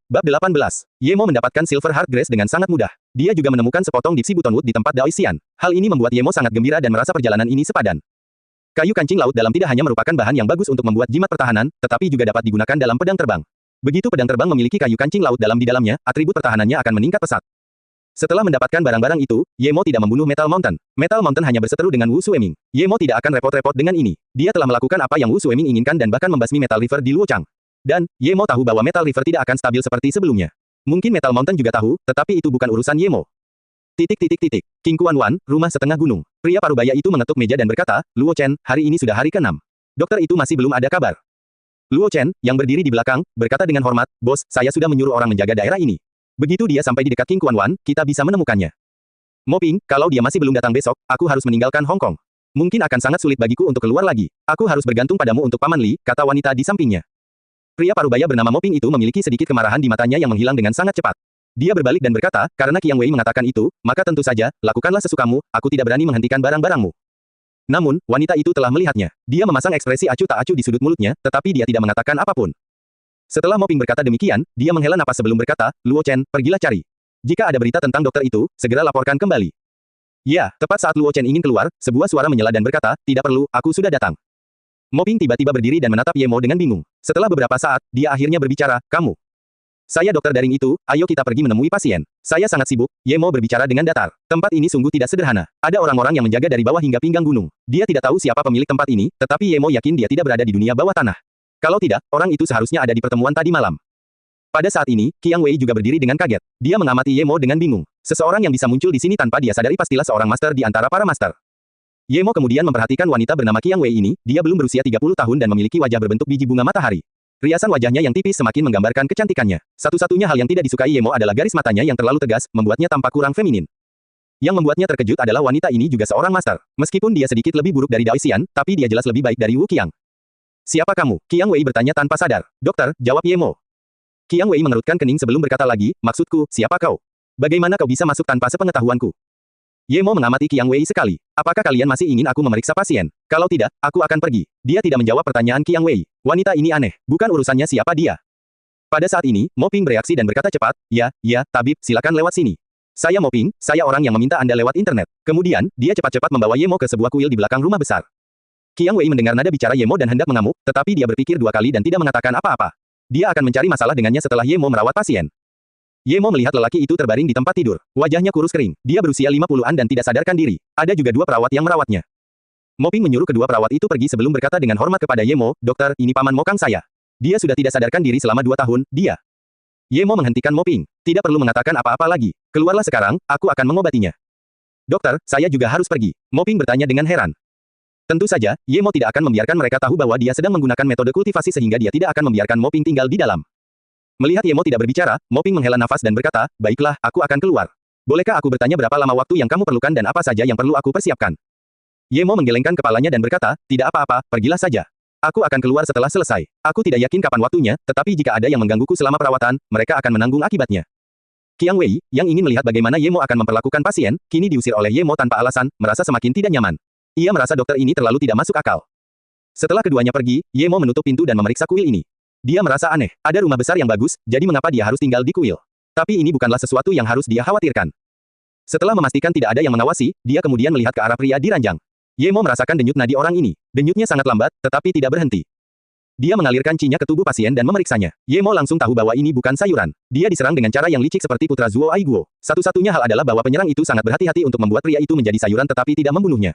Bab 18. Yemo mendapatkan Silver Heart Grace dengan sangat mudah. Dia juga menemukan sepotong Dipsy Buttonwood di tempat Daoisian. Hal ini membuat Yemo sangat gembira dan merasa perjalanan ini sepadan. Kayu kancing laut dalam tidak hanya merupakan bahan yang bagus untuk membuat jimat pertahanan, tetapi juga dapat digunakan dalam pedang terbang. Begitu pedang terbang memiliki kayu kancing laut dalam di dalamnya, atribut pertahanannya akan meningkat pesat. Setelah mendapatkan barang-barang itu, Yemo tidak membunuh Metal Mountain. Metal Mountain hanya berseteru dengan Wu Sueming. Yemo tidak akan repot-repot dengan ini. Dia telah melakukan apa yang Wu Sueming inginkan dan bahkan membasmi Metal River di Luochang. Dan, Yemo tahu bahwa Metal River tidak akan stabil seperti sebelumnya. Mungkin Metal Mountain juga tahu, tetapi itu bukan urusan Yemo. King Kuan-Wan, rumah setengah gunung. Pria parubaya itu mengetuk meja dan berkata, Luo Chen, hari ini sudah hari ke-6. Dokter itu masih belum ada kabar. Luo Chen, yang berdiri di belakang, berkata dengan hormat, Bos, saya sudah menyuruh orang menjaga daerah ini. Begitu dia sampai di dekat King Kuan-Wan, kita bisa menemukannya. Mo Ping, kalau dia masih belum datang besok, aku harus meninggalkan Hong Kong. Mungkin akan sangat sulit bagiku untuk keluar lagi. Aku harus bergantung padamu untuk Paman Li, kata wanita di sampingnya. Pria parubaya bernama Mo Ping itu memiliki sedikit kemarahan di matanya yang menghilang dengan sangat cepat. Dia berbalik dan berkata, karena Qiang Wei mengatakan itu, maka tentu saja, lakukanlah sesukamu, aku tidak berani menghentikan barang-barangmu. Namun, wanita itu telah melihatnya. Dia memasang ekspresi acuh tak acuh di sudut mulutnya, tetapi dia tidak mengatakan apapun. Setelah Mo Ping berkata demikian, dia menghela napas sebelum berkata, Luo Chen, pergilah cari. Jika ada berita tentang dokter itu, segera laporkan kembali. Ya, tepat saat Luo Chen ingin keluar, sebuah suara menyela dan berkata, tidak perlu, aku sudah datang. Mo Ping tiba-tiba berdiri dan menatap Yemo dengan bingung. Setelah beberapa saat, dia akhirnya berbicara, kamu. Saya dokter daring itu, ayo kita pergi menemui pasien. Saya sangat sibuk, Yemo berbicara dengan datar. Tempat ini sungguh tidak sederhana. Ada orang-orang yang menjaga dari bawah hingga pinggang gunung. Dia tidak tahu siapa pemilik tempat ini, tetapi Yemo yakin dia tidak berada di dunia bawah tanah. Kalau tidak, orang itu seharusnya ada di pertemuan tadi malam. Pada saat ini, Qiang Wei juga berdiri dengan kaget. Dia mengamati Yemo dengan bingung. Seseorang yang bisa muncul di sini tanpa dia sadari pastilah seorang master di antara para master. Yemo kemudian memperhatikan wanita bernama Qiang Wei ini, dia belum berusia 30 tahun dan memiliki wajah berbentuk biji bunga matahari. Riasan wajahnya yang tipis semakin menggambarkan kecantikannya. Satu-satunya hal yang tidak disukai Yemo adalah garis matanya yang terlalu tegas, membuatnya tampak kurang feminin. Yang membuatnya terkejut adalah wanita ini juga seorang master. Meskipun dia sedikit lebih buruk dari Daoisian, tapi dia jelas lebih baik dari Wu Qiang. Siapa kamu? Qiang Wei bertanya tanpa sadar. Dokter, jawab Yemo. Qiang Wei mengerutkan kening sebelum berkata lagi, maksudku, siapa kau? Bagaimana kau bisa masuk tanpa sepengetahuanku? Yemo mengamati Qiang Wei sekali. Apakah kalian masih ingin aku memeriksa pasien? Kalau tidak, aku akan pergi. Dia tidak menjawab pertanyaan Qiang Wei. Wanita ini aneh. Bukan urusannya siapa dia. Pada saat ini, Mo Ping bereaksi dan berkata cepat, ya, tabib, silakan lewat sini. Saya Mo Ping, saya orang yang meminta Anda lewat internet. Kemudian, dia cepat-cepat membawa Yemo ke sebuah kuil di belakang rumah besar. Qiang Wei mendengar nada bicara Yemo dan hendak mengamuk, tetapi dia berpikir dua kali dan tidak mengatakan apa-apa. Dia akan mencari masalah dengannya setelah Yemo merawat pasien. Yemo melihat lelaki itu terbaring di tempat tidur. Wajahnya kurus kering. Dia berusia 50-an dan tidak sadarkan diri. Ada juga dua perawat yang merawatnya. Mo Ping menyuruh kedua perawat itu pergi sebelum berkata dengan hormat kepada Yemo, dokter, ini paman Mo Kang saya. Dia sudah tidak sadarkan diri selama 2 tahun, dia. Yemo menghentikan Mo Ping. Tidak perlu mengatakan apa-apa lagi. Keluarlah sekarang, aku akan mengobatinya. Dokter, saya juga harus pergi. Mo Ping bertanya dengan heran. Tentu saja, Yemo tidak akan membiarkan mereka tahu bahwa dia sedang menggunakan metode kultivasi sehingga dia tidak akan membiarkan Mo Ping tinggal di dalam. Melihat Yemo tidak berbicara, Mo Ping menghela nafas dan berkata, baiklah, aku akan keluar. Bolehkah aku bertanya berapa lama waktu yang kamu perlukan dan apa saja yang perlu aku persiapkan? Yemo menggelengkan kepalanya dan berkata, tidak apa-apa, pergilah saja. Aku akan keluar setelah selesai. Aku tidak yakin kapan waktunya, tetapi jika ada yang menggangguku selama perawatan, mereka akan menanggung akibatnya. Qiang Wei, yang ingin melihat bagaimana Yemo akan memperlakukan pasien, kini diusir oleh Yemo tanpa alasan, merasa semakin tidak nyaman. Ia merasa dokter ini terlalu tidak masuk akal. Setelah keduanya pergi, Yemo menutup pintu dan memeriksa kuil ini. Dia merasa aneh. Ada rumah besar yang bagus, jadi mengapa dia harus tinggal di kuil? Tapi ini bukanlah sesuatu yang harus dia khawatirkan. Setelah memastikan tidak ada yang mengawasi, dia kemudian melihat ke arah pria di ranjang. Yemo merasakan denyut nadi orang ini. Denyutnya sangat lambat, tetapi tidak berhenti. Dia mengalirkan cinya ke tubuh pasien dan memeriksanya. Yemo langsung tahu bahwa ini bukan sayuran. Dia diserang dengan cara yang licik seperti putra Zuo Aiguo. Satu-satunya hal adalah bahwa penyerang itu sangat berhati-hati untuk membuat pria itu menjadi sayuran tetapi tidak membunuhnya.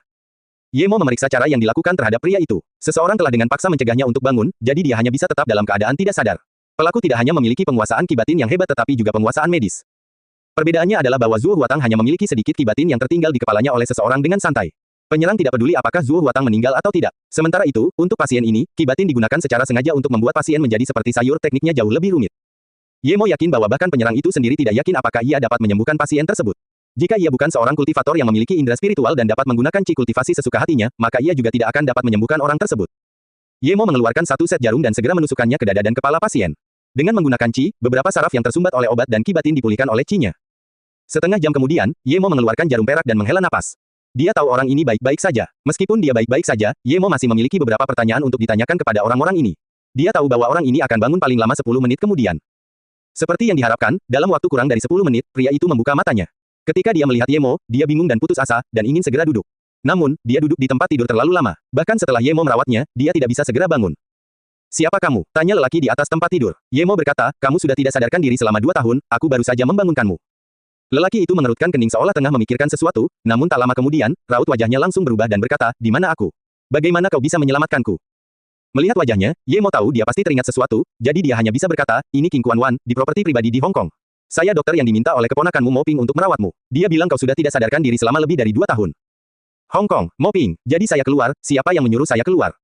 Yemo memeriksa cara yang dilakukan terhadap pria itu. Seseorang telah dengan paksa mencegahnya untuk bangun, jadi dia hanya bisa tetap dalam keadaan tidak sadar. Pelaku tidak hanya memiliki penguasaan ki batin yang hebat tetapi juga penguasaan medis. Perbedaannya adalah bahwa Zuo Huatang hanya memiliki sedikit ki batin yang tertinggal di kepalanya oleh seseorang dengan santai. Penyerang tidak peduli apakah Zuo Huatang meninggal atau tidak. Sementara itu, untuk pasien ini, ki batin digunakan secara sengaja untuk membuat pasien menjadi seperti sayur, tekniknya jauh lebih rumit. Yemo yakin bahwa bahkan penyerang itu sendiri tidak yakin apakah ia dapat menyembuhkan pasien tersebut. Jika ia bukan seorang kultivator yang memiliki indera spiritual dan dapat menggunakan ci kultivasi sesuka hatinya, maka ia juga tidak akan dapat menyembuhkan orang tersebut. Yemo mengeluarkan satu set jarum dan segera menusukkannya ke dada dan kepala pasien. Dengan menggunakan ci, beberapa saraf yang tersumbat oleh obat dan ki batin dipulihkan oleh cinya. Setengah jam kemudian, Yemo mengeluarkan jarum perak dan menghela napas. Dia tahu orang ini baik-baik saja. Meskipun dia baik-baik saja, Yemo masih memiliki beberapa pertanyaan untuk ditanyakan kepada orang-orang ini. Dia tahu bahwa orang ini akan bangun paling lama 10 menit kemudian. Seperti yang diharapkan, dalam waktu kurang dari 10 menit, pria itu membuka matanya. Ketika dia melihat Ye Mo, dia bingung dan putus asa, dan ingin segera duduk. Namun, dia duduk di tempat tidur terlalu lama. Bahkan setelah Ye Mo merawatnya, dia tidak bisa segera bangun. Siapa kamu? Tanya lelaki di atas tempat tidur. Ye Mo berkata, kamu sudah tidak sadarkan diri selama 2 tahun, aku baru saja membangunkanmu. Lelaki itu mengerutkan kening seolah tengah memikirkan sesuatu, namun tak lama kemudian, raut wajahnya langsung berubah dan berkata, di mana aku? Bagaimana kau bisa menyelamatkanku? Melihat wajahnya, Ye Mo tahu dia pasti teringat sesuatu, jadi dia hanya bisa berkata, ini King Kuan Wan, di properti pribadi di Hong Kong. Saya dokter yang diminta oleh keponakanmu Mo Ping untuk merawatmu. Dia bilang kau sudah tidak sadarkan diri selama lebih dari 2 tahun. Hong Kong, Mo Ping, jadi saya keluar, siapa yang menyuruh saya keluar?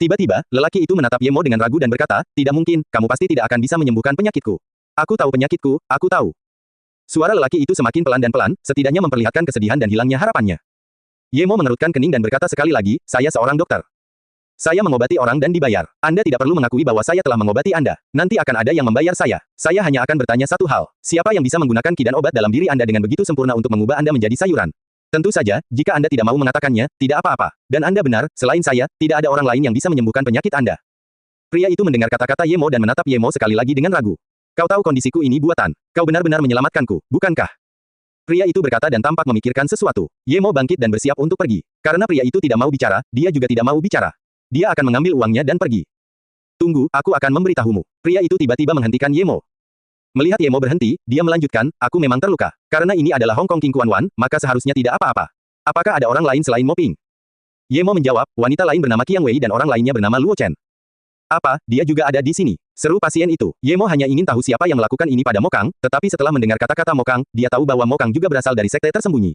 Tiba-tiba, lelaki itu menatap Ye Mo dengan ragu dan berkata, tidak mungkin, kamu pasti tidak akan bisa menyembuhkan penyakitku. Aku tahu penyakitku, aku tahu. Suara lelaki itu semakin pelan dan pelan, setidaknya memperlihatkan kesedihan dan hilangnya harapannya. Ye Mo mengerutkan kening dan berkata sekali lagi, saya seorang dokter. Saya mengobati orang dan dibayar. Anda tidak perlu mengakui bahwa saya telah mengobati Anda. Nanti akan ada yang membayar saya. Saya hanya akan bertanya satu hal. Siapa yang bisa menggunakan ki dan obat dalam diri Anda dengan begitu sempurna untuk mengubah Anda menjadi sayuran? Tentu saja, jika Anda tidak mau mengatakannya, tidak apa-apa. Dan Anda benar, selain saya, tidak ada orang lain yang bisa menyembuhkan penyakit Anda. Pria itu mendengar kata-kata Ye Mo dan menatap Ye Mo sekali lagi dengan ragu. Kau tahu kondisiku ini buatan. Kau benar-benar menyelamatkanku, bukankah? Pria itu berkata dan tampak memikirkan sesuatu. Ye Mo bangkit dan bersiap untuk pergi. Karena pria itu tidak mau bicara, dia juga tidak mau bicara. Dia akan mengambil uangnya dan pergi. Tunggu, aku akan memberitahumu. Pria itu tiba-tiba menghentikan Ye Mo. Melihat Ye Mo berhenti, dia melanjutkan, aku memang terluka. Karena ini adalah Hong Kong King Kuan Wan, maka seharusnya tidak apa-apa. Apakah ada orang lain selain Mo Ping? Ye Mo menjawab, wanita lain bernama Qiang Wei dan orang lainnya bernama Luo Chen. Apa, dia juga ada di sini? Seru pasien itu. Ye Mo hanya ingin tahu siapa yang melakukan ini pada Mo Kang, tetapi setelah mendengar kata-kata Mo Kang, dia tahu bahwa Mo Kang juga berasal dari sekte tersembunyi.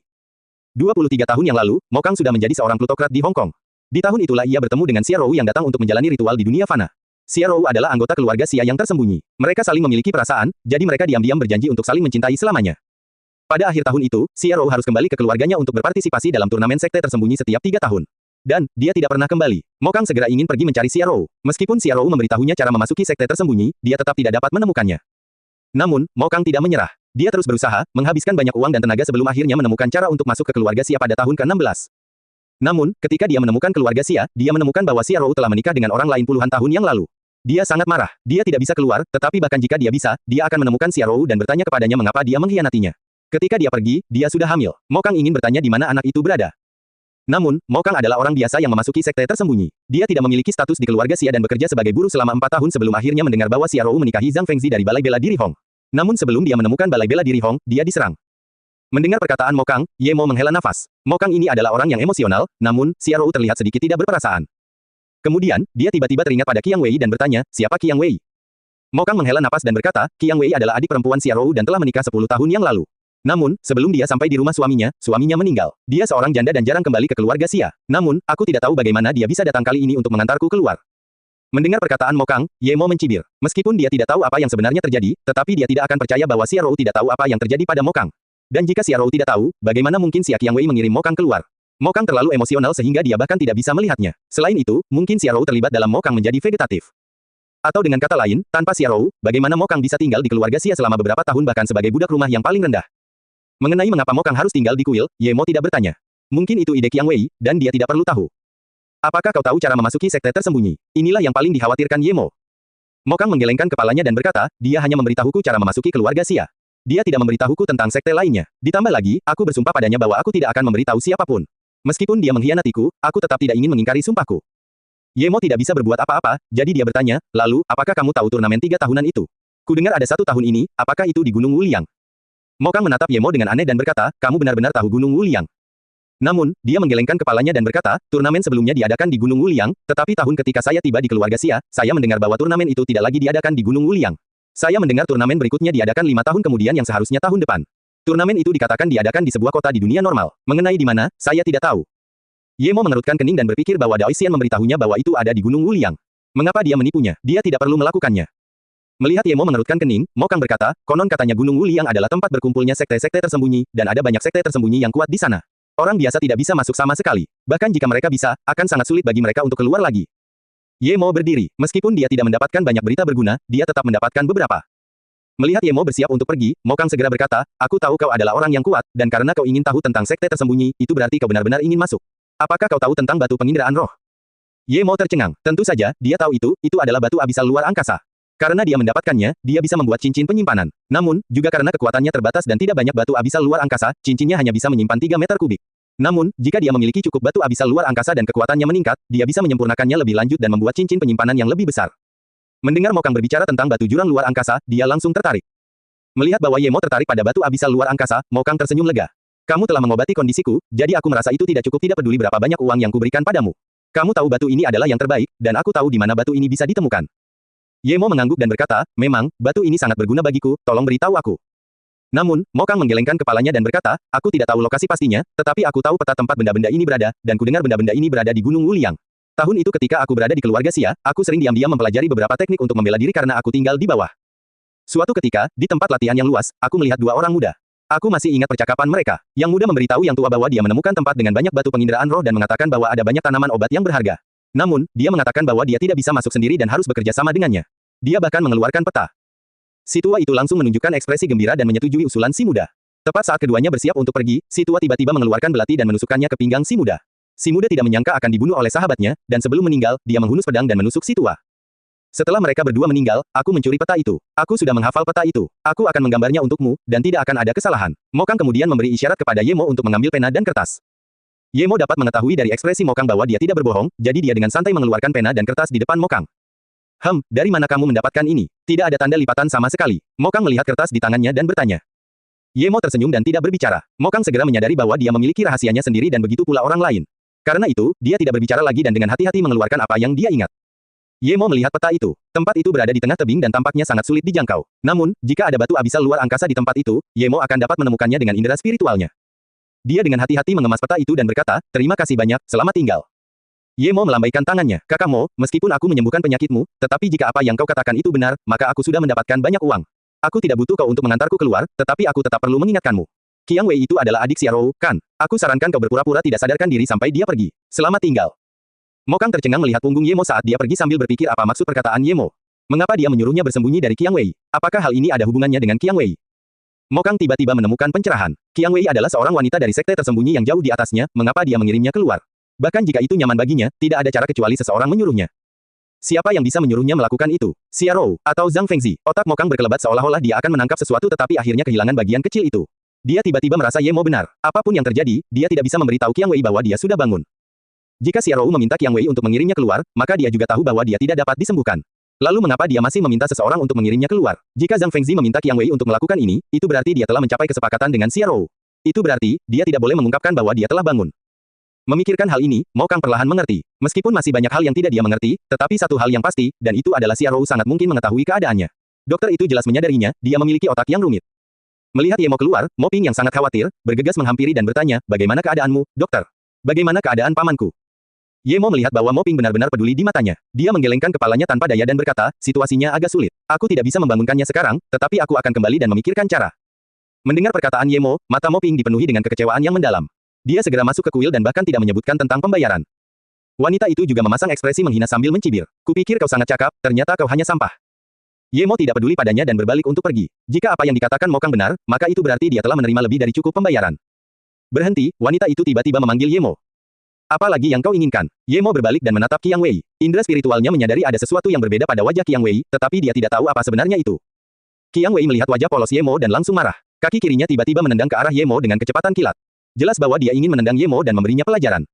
23 tahun yang lalu, Mo Kang sudah menjadi seorang plutokrat di Hong Kong. Di tahun itulah ia bertemu dengan Xia Rou yang datang untuk menjalani ritual di dunia fana. Xia Rou adalah anggota keluarga Xia yang tersembunyi. Mereka saling memiliki perasaan, jadi mereka diam-diam berjanji untuk saling mencintai selamanya. Pada akhir tahun itu, Xia Rou harus kembali ke keluarganya untuk berpartisipasi dalam turnamen sekte tersembunyi setiap 3 tahun. Dan, dia tidak pernah kembali. Mo Kang segera ingin pergi mencari Xia Rou. Meskipun Xia Rou memberitahunya cara memasuki sekte tersembunyi, dia tetap tidak dapat menemukannya. Namun, Mo Kang tidak menyerah. Dia terus berusaha, menghabiskan banyak uang dan tenaga sebelum akhirnya menemukan cara untuk masuk ke keluarga Xia pada tahun ke-16. Namun, ketika dia menemukan keluarga Xia, dia menemukan bahwa Xia Rou telah menikah dengan orang lain puluhan tahun yang lalu. Dia sangat marah. Dia tidak bisa keluar, tetapi bahkan jika dia bisa, dia akan menemukan Xia Rou dan bertanya kepadanya mengapa dia mengkhianatinya. Ketika dia pergi, dia sudah hamil. Mo Kang ingin bertanya di mana anak itu berada. Namun, Mo Kang adalah orang biasa yang memasuki sekte tersembunyi. Dia tidak memiliki status di keluarga Xia dan bekerja sebagai buruh selama 4 tahun sebelum akhirnya mendengar bahwa Xia Rou menikahi Zhang Fengzi dari Balai Bela Diri Hong. Namun sebelum dia menemukan Balai Bela Diri Hong, dia diserang. Mendengar perkataan Mo Kang, Ye Mo menghela nafas. Mo Kang ini adalah orang yang emosional, namun, Xia Rou terlihat sedikit tidak berperasaan. Kemudian, dia tiba-tiba teringat pada Qiang Wei dan bertanya, siapa Qiang Wei? Mo Kang menghela napas dan berkata, Qiang Wei adalah adik perempuan Xia Rou dan telah menikah 10 tahun yang lalu. Namun, sebelum dia sampai di rumah suaminya meninggal. Dia seorang janda dan jarang kembali ke keluarga Xia. Namun, aku tidak tahu bagaimana dia bisa datang kali ini untuk mengantarku keluar. Mendengar perkataan Mo Kang, Ye Mo mencibir. Meskipun dia tidak tahu apa yang sebenarnya terjadi, tetapi dia tidak akan percaya bahwa Xia Rou tidak tahu apa yang terjadi pada Mo Kang. Dan jika Xia Rou tidak tahu, bagaimana mungkin Xia Qiang Wei mengirim Mo Kang keluar? Mo Kang terlalu emosional sehingga dia bahkan tidak bisa melihatnya. Selain itu, mungkin Xia Rou terlibat dalam Mo Kang menjadi vegetatif. Atau dengan kata lain, tanpa Xia Rou, bagaimana Mo Kang bisa tinggal di keluarga Xia selama beberapa tahun bahkan sebagai budak rumah yang paling rendah? Mengenai mengapa Mo Kang harus tinggal di kuil, Ye Mo tidak bertanya. Mungkin itu ide Qiang Wei, dan dia tidak perlu tahu. Apakah kau tahu cara memasuki sekte tersembunyi? Inilah yang paling dikhawatirkan Ye Mo. Mo Kang menggelengkan kepalanya dan berkata, dia hanya memberitahuku cara memasuki keluarga Xia. Dia tidak memberitahuku tentang sekte lainnya. Ditambah lagi, aku bersumpah padanya bahwa aku tidak akan memberitahu siapapun. Meskipun dia mengkhianatiku, aku tetap tidak ingin mengingkari sumpahku. Ye Mo tidak bisa berbuat apa-apa, jadi dia bertanya, lalu, apakah kamu tahu turnamen 3 tahunan itu? Kudengar ada 1 tahun ini, apakah itu di Gunung Wuliang? Mo Kang menatap Ye Mo dengan aneh dan berkata, kamu benar-benar tahu Gunung Wuliang. Namun, dia menggelengkan kepalanya dan berkata, turnamen sebelumnya diadakan di Gunung Wuliang, tetapi tahun ketika saya tiba di keluarga Xia, saya mendengar bahwa turnamen itu tidak lagi diadakan di Gunung Wuliang. Saya mendengar turnamen berikutnya diadakan 5 tahun kemudian yang seharusnya tahun depan. Turnamen itu dikatakan diadakan di sebuah kota di dunia normal. Mengenai di mana, saya tidak tahu. Ye Mo mengerutkan kening dan berpikir bahwa Dao Xian memberitahunya bahwa itu ada di Gunung Wuliang. Mengapa dia menipunya? Dia tidak perlu melakukannya. Melihat Ye Mo mengerutkan kening, Mo Kang berkata, konon katanya Gunung Wuliang adalah tempat berkumpulnya sekte-sekte tersembunyi, dan ada banyak sekte tersembunyi yang kuat di sana. Orang biasa tidak bisa masuk sama sekali. Bahkan jika mereka bisa, akan sangat sulit bagi mereka untuk keluar lagi. Ye Mo berdiri. Meskipun dia tidak mendapatkan banyak berita berguna, dia tetap mendapatkan beberapa. Melihat Ye Mo bersiap untuk pergi, Mo Kang segera berkata, aku tahu kau adalah orang yang kuat, dan karena kau ingin tahu tentang sekte tersembunyi, itu berarti kau benar-benar ingin masuk. Apakah kau tahu tentang batu penginderaan roh? Ye Mo tercengang. Tentu saja, dia tahu itu adalah batu abisal luar angkasa. Karena dia mendapatkannya, dia bisa membuat cincin penyimpanan. Namun, juga karena kekuatannya terbatas dan tidak banyak batu abisal luar angkasa, cincinnya hanya bisa menyimpan 3 meter kubik. Namun, jika dia memiliki cukup batu abisal luar angkasa dan kekuatannya meningkat, dia bisa menyempurnakannya lebih lanjut dan membuat cincin penyimpanan yang lebih besar. Mendengar Mokang berbicara tentang batu jurang luar angkasa, dia langsung tertarik. Melihat bahwa Ye Mo tertarik pada batu abisal luar angkasa, Mokang tersenyum lega. Kamu telah mengobati kondisiku, jadi aku merasa itu tidak cukup, tidak peduli berapa banyak uang yang kuberikan padamu. Kamu tahu batu ini adalah yang terbaik, dan aku tahu di mana batu ini bisa ditemukan. Ye Mo mengangguk dan berkata, memang, batu ini sangat berguna bagiku, tolong beritahu aku. Namun, Mokang menggelengkan kepalanya dan berkata, aku tidak tahu lokasi pastinya, tetapi aku tahu peta tempat benda-benda ini berada, dan kudengar benda-benda ini berada di Gunung Wuliang. Tahun itu ketika aku berada di keluarga Xia, aku sering diam-diam mempelajari beberapa teknik untuk membela diri karena aku tinggal di bawah. Suatu ketika, di tempat latihan yang luas, aku melihat 2 orang muda. Aku masih ingat percakapan mereka. Yang muda memberitahu yang tua bahwa dia menemukan tempat dengan banyak batu penginderaan roh dan mengatakan bahwa ada banyak tanaman obat yang berharga. Namun, dia mengatakan bahwa dia tidak bisa masuk sendiri dan harus bekerja sama dengannya. Dia bahkan mengeluarkan peta. Si tua itu langsung menunjukkan ekspresi gembira dan menyetujui usulan si muda. Tepat saat keduanya bersiap untuk pergi, si tua tiba-tiba mengeluarkan belati dan menusukkannya ke pinggang si muda. Si muda tidak menyangka akan dibunuh oleh sahabatnya, dan sebelum meninggal, dia menghunus pedang dan menusuk si tua. Setelah mereka berdua meninggal, aku mencuri peta itu. Aku sudah menghafal peta itu. Aku akan menggambarnya untukmu, dan tidak akan ada kesalahan. Mokang kemudian memberi isyarat kepada Ye Mo untuk mengambil pena dan kertas. Ye Mo dapat mengetahui dari ekspresi Mokang bahwa dia tidak berbohong, jadi dia dengan santai mengeluarkan pena dan kertas di depan Mokang. Dari mana kamu mendapatkan ini? Tidak ada tanda lipatan sama sekali. Mokang melihat kertas di tangannya dan bertanya. Ye Mo tersenyum dan tidak berbicara. Mokang segera menyadari bahwa dia memiliki rahasianya sendiri dan begitu pula orang lain. Karena itu, dia tidak berbicara lagi dan dengan hati-hati mengeluarkan apa yang dia ingat. Ye Mo melihat peta itu. Tempat itu berada di tengah tebing dan tampaknya sangat sulit dijangkau. Namun, jika ada batu abisal luar angkasa di tempat itu, Ye Mo akan dapat menemukannya dengan indera spiritualnya. Dia dengan hati-hati mengemas peta itu dan berkata, terima kasih banyak, selamat tinggal. Ye Mo melambaikan tangannya. Kakak Mo, meskipun aku menyembuhkan penyakitmu, tetapi jika apa yang kau katakan itu benar, maka aku sudah mendapatkan banyak uang. Aku tidak butuh kau untuk mengantarku keluar, tetapi aku tetap perlu mengingatkanmu. Qiang Wei itu adalah adik Xiaorou, kan? Aku sarankan kau berpura-pura tidak sadarkan diri sampai dia pergi. Selamat tinggal. Mokang tercengang melihat punggung Ye Mo saat dia pergi sambil berpikir apa maksud perkataan Ye Mo. Mengapa dia menyuruhnya bersembunyi dari Qiang Wei? Apakah hal ini ada hubungannya dengan Qiang Wei? Mokang tiba-tiba menemukan pencerahan. Qiang Wei adalah seorang wanita dari sekte tersembunyi yang jauh di atasnya, mengapa dia mengirimnya keluar? Bahkan jika itu nyaman baginya, tidak ada cara kecuali seseorang menyuruhnya. Siapa yang bisa menyuruhnya melakukan itu? Xiaorou, atau Zhang Fengzi? Otak Mokang berkelebat seolah-olah dia akan menangkap sesuatu tetapi akhirnya kehilangan bagian kecil itu. Dia tiba-tiba merasa Ye Mo benar. Apapun yang terjadi, dia tidak bisa memberitahu Qiang Wei bahwa dia sudah bangun. Jika Xiaorou meminta Qiang Wei untuk mengirimnya keluar, maka dia juga tahu bahwa dia tidak dapat disembuhkan. Lalu mengapa dia masih meminta seseorang untuk mengirimnya keluar? Jika Zhang Fengzi meminta Qiang Wei untuk melakukan ini, itu berarti dia telah mencapai kesepakatan dengan Xiaorou. Itu berarti, dia tidak boleh mengungkapkan bahwa dia telah bangun. Memikirkan hal ini, Mokang perlahan mengerti. Meskipun masih banyak hal yang tidak dia mengerti, tetapi satu hal yang pasti, dan itu adalah Xiaorou sangat mungkin mengetahui keadaannya. Dokter itu jelas menyadarinya, dia memiliki otak yang rumit. Melihat Ye Mo keluar, Mo Ping yang sangat khawatir, bergegas menghampiri dan bertanya, bagaimana keadaanmu, dokter? Bagaimana keadaan pamanku? Ye Mo melihat bahwa Mo Ping benar-benar peduli di matanya. Dia menggelengkan kepalanya tanpa daya dan berkata, situasinya agak sulit. Aku tidak bisa membangunkannya sekarang, tetapi aku akan kembali dan memikirkan cara. Mendengar perkataan Ye Mo, mata Mo Ping dipenuhi dengan kekecewaan yang mendalam. Dia segera masuk ke kuil dan bahkan tidak menyebutkan tentang pembayaran. Wanita itu juga memasang ekspresi menghina sambil mencibir. Kupikir kau sangat cakap, ternyata kau hanya sampah. Ye Mo tidak peduli padanya dan berbalik untuk pergi. Jika apa yang dikatakan Mokang benar, maka itu berarti dia telah menerima lebih dari cukup pembayaran. Berhenti, wanita itu tiba-tiba memanggil Ye Mo. Apa lagi yang kau inginkan? Ye Mo berbalik dan menatap Qiang Wei. Indra spiritualnya menyadari ada sesuatu yang berbeda pada wajah Qiang Wei, tetapi dia tidak tahu apa sebenarnya itu. Qiang Wei melihat wajah polos Ye Mo dan langsung marah. Kaki kirinya tiba-tiba menendang ke arah Ye Mo dengan kecepatan kilat. Jelas bahwa dia ingin menendang Ye Mo dan memberinya pelajaran.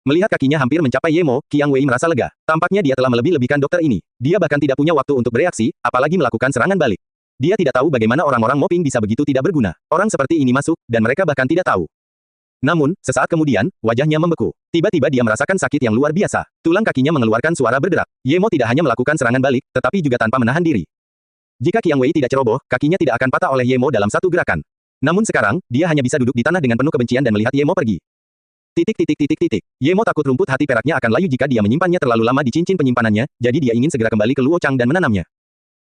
Melihat kakinya hampir mencapai Ye Mo, Qiang Wei merasa lega. Tampaknya dia telah melebih-lebihkan dokter ini. Dia bahkan tidak punya waktu untuk bereaksi, apalagi melakukan serangan balik. Dia tidak tahu bagaimana orang-orang Mo Ping bisa begitu tidak berguna. Orang seperti ini masuk, dan mereka bahkan tidak tahu. Namun, sesaat kemudian, wajahnya membeku. Tiba-tiba dia merasakan sakit yang luar biasa. Tulang kakinya mengeluarkan suara berderak. Ye Mo tidak hanya melakukan serangan balik, tetapi juga tanpa menahan diri. Jika Qiang Wei tidak ceroboh, kakinya tidak akan patah oleh Ye Mo dalam satu gerakan. Namun sekarang, dia hanya bisa duduk di tanah dengan penuh kebencian dan melihat Ye Mo pergi. Ye Mo takut rumput hati peraknya akan layu jika dia menyimpannya terlalu lama di cincin penyimpanannya, jadi dia ingin segera kembali ke Luo Chang dan menanamnya.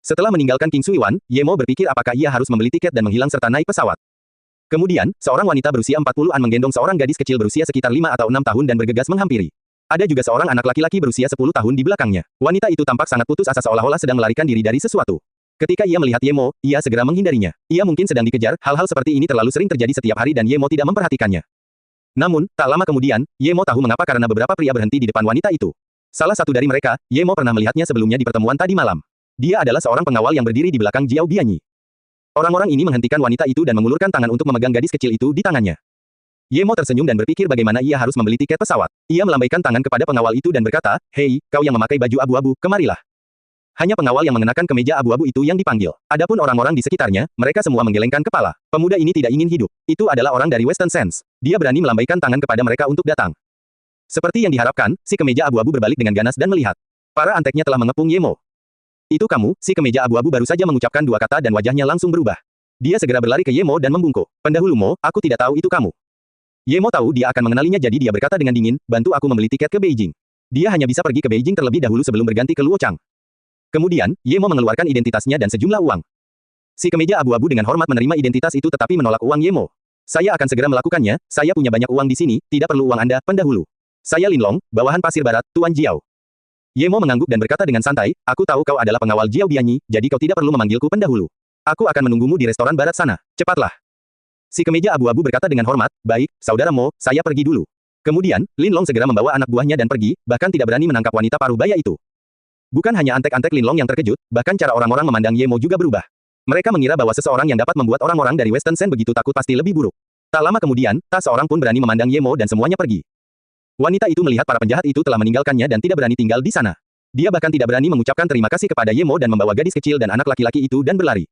Setelah meninggalkan King Sui Wan, Ye Mo berpikir apakah ia harus membeli tiket dan menghilang serta naik pesawat. Kemudian, seorang wanita berusia 40-an menggendong seorang gadis kecil berusia sekitar 5 atau 6 tahun dan bergegas menghampiri. Ada juga seorang anak laki-laki berusia 10 tahun di belakangnya. Wanita itu tampak sangat putus asa seolah-olah sedang melarikan diri dari sesuatu. Ketika ia melihat Ye Mo, ia segera menghindarinya. Ia mungkin sedang dikejar, hal-hal seperti ini terlalu sering terjadi setiap hari dan Ye Mo tidak memperhatikannya. Namun, tak lama kemudian, Ye Mo tahu mengapa karena beberapa pria berhenti di depan wanita itu. Salah satu dari mereka, Ye Mo pernah melihatnya sebelumnya di pertemuan tadi malam. Dia adalah seorang pengawal yang berdiri di belakang Jiao Bianyi. Orang-orang ini menghentikan wanita itu dan mengulurkan tangan untuk memegang gadis kecil itu di tangannya. Ye Mo tersenyum dan berpikir bagaimana ia harus membeli tiket pesawat. Ia melambaikan tangan kepada pengawal itu dan berkata, "Hei, kau yang memakai baju abu-abu, kemarilah." Hanya pengawal yang mengenakan kemeja abu-abu itu yang dipanggil. Adapun orang-orang di sekitarnya, mereka semua menggelengkan kepala. Pemuda ini tidak ingin hidup. Itu adalah orang dari Western Sands. Dia berani melambaikan tangan kepada mereka untuk datang. Seperti yang diharapkan, si kemeja abu-abu berbalik dengan ganas dan melihat. Para anteknya telah mengepung Ye Mo. "Itu kamu," si kemeja abu-abu baru saja mengucapkan dua kata dan wajahnya langsung berubah. Dia segera berlari ke Ye Mo dan membungkuk. "Pendahulu Mo, aku tidak tahu itu kamu." Ye Mo tahu dia akan mengenalinya jadi dia berkata dengan dingin, "Bantu aku membeli tiket ke Beijing." Dia hanya bisa pergi ke Beijing terlebih dahulu sebelum berganti ke Luochang. Kemudian, Ye Mo mengeluarkan identitasnya dan sejumlah uang. Si kemeja abu-abu dengan hormat menerima identitas itu tetapi menolak uang Ye Mo. "Saya akan segera melakukannya, saya punya banyak uang di sini, tidak perlu uang Anda, pendahulu. Saya Lin Long, bawahan pasir barat, Tuan Jiao." Ye Mo mengangguk dan berkata dengan santai, "Aku tahu kau adalah pengawal Jiao Bianyi, jadi kau tidak perlu memanggilku pendahulu. Aku akan menunggumu di restoran barat sana. Cepatlah." Si kemeja abu-abu berkata dengan hormat, "Baik, saudara Mo, saya pergi dulu." Kemudian, Lin Long segera membawa anak buahnya dan pergi, bahkan tidak berani menangkap wanita paruh baya itu. Bukan hanya antek-antek Lin Long yang terkejut, bahkan cara orang-orang memandang Ye Mo juga berubah. Mereka mengira bahwa seseorang yang dapat membuat orang-orang dari Western Sen begitu takut pasti lebih buruk. Tak lama kemudian, tak seorang pun berani memandang Ye Mo dan semuanya pergi. Wanita itu melihat para penjahat itu telah meninggalkannya dan tidak berani tinggal di sana. Dia bahkan tidak berani mengucapkan terima kasih kepada Ye Mo dan membawa gadis kecil dan anak laki-laki itu dan berlari.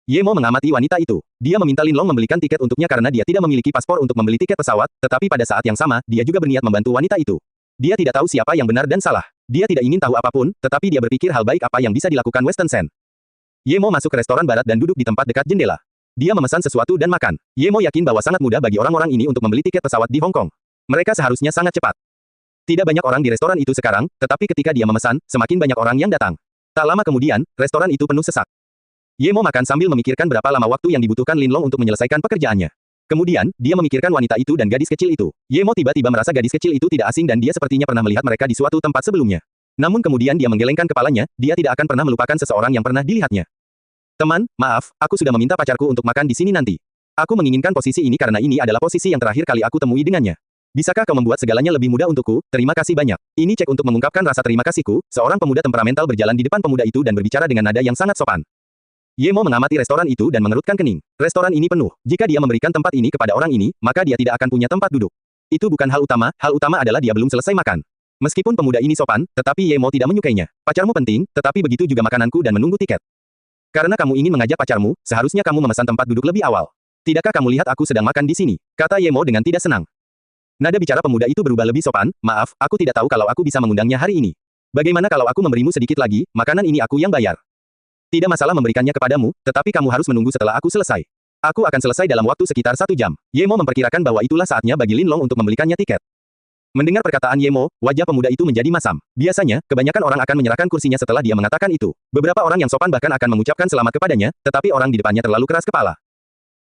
Ye Mo mengamati wanita itu. Dia meminta Lin Long membelikan tiket untuknya karena dia tidak memiliki paspor untuk membeli tiket pesawat, tetapi pada saat yang sama, dia juga berniat membantu wanita itu. Dia tidak tahu siapa yang benar dan salah. Dia tidak ingin tahu apapun, tetapi dia berpikir hal baik apa yang bisa dilakukan Western Sen. Ye Mo masuk ke restoran barat dan duduk di tempat dekat jendela. Dia memesan sesuatu dan makan. Ye Mo yakin bahwa sangat mudah bagi orang-orang ini untuk membeli tiket pesawat di Hong Kong. Mereka seharusnya sangat cepat. Tidak banyak orang di restoran itu sekarang, tetapi ketika dia memesan, semakin banyak orang yang datang. Tak lama kemudian, restoran itu penuh sesak. Ye Mo makan sambil memikirkan berapa lama waktu yang dibutuhkan Lin Long untuk menyelesaikan pekerjaannya. Kemudian, dia memikirkan wanita itu dan gadis kecil itu. Ye Mo tiba-tiba merasa gadis kecil itu tidak asing dan dia sepertinya pernah melihat mereka di suatu tempat sebelumnya. Namun kemudian dia menggelengkan kepalanya, dia tidak akan pernah melupakan seseorang yang pernah dilihatnya. "Teman, maaf, aku sudah meminta pacarku untuk makan di sini nanti. Aku menginginkan posisi ini karena ini adalah posisi yang terakhir kali aku temui dengannya. Bisakah kau membuat segalanya lebih mudah untukku? Terima kasih banyak." Ini cek untuk mengungkapkan rasa terima kasihku. Seorang pemuda temperamental berjalan di depan pemuda itu dan berbicara dengan nada yang sangat sopan. Ye Mo mengamati restoran itu dan mengerutkan kening. Restoran ini penuh. Jika dia memberikan tempat ini kepada orang ini, maka dia tidak akan punya tempat duduk. Itu bukan hal utama adalah dia belum selesai makan. Meskipun pemuda ini sopan, tetapi Ye Mo tidak menyukainya. "Pacarmu penting, tetapi begitu juga makananku dan menunggu tiket. Karena kamu ingin mengajak pacarmu, seharusnya kamu memesan tempat duduk lebih awal. Tidakkah kamu lihat aku sedang makan di sini?" kata Ye Mo dengan tidak senang. Nada bicara pemuda itu berubah lebih sopan, "Maaf, aku tidak tahu kalau aku bisa mengundangnya hari ini. Bagaimana kalau aku memberimu sedikit lagi, makanan ini aku yang bayar. Tidak masalah memberikannya kepadamu, tetapi kamu harus menunggu setelah aku selesai. Aku akan selesai dalam waktu sekitar 1 jam. Ye Mo memperkirakan bahwa itulah saatnya bagi Lin Long untuk membelikannya tiket. Mendengar perkataan Ye Mo, wajah pemuda itu menjadi masam. Biasanya, kebanyakan orang akan menyerahkan kursinya setelah dia mengatakan itu. Beberapa orang yang sopan bahkan akan mengucapkan selamat kepadanya, tetapi orang di depannya terlalu keras kepala.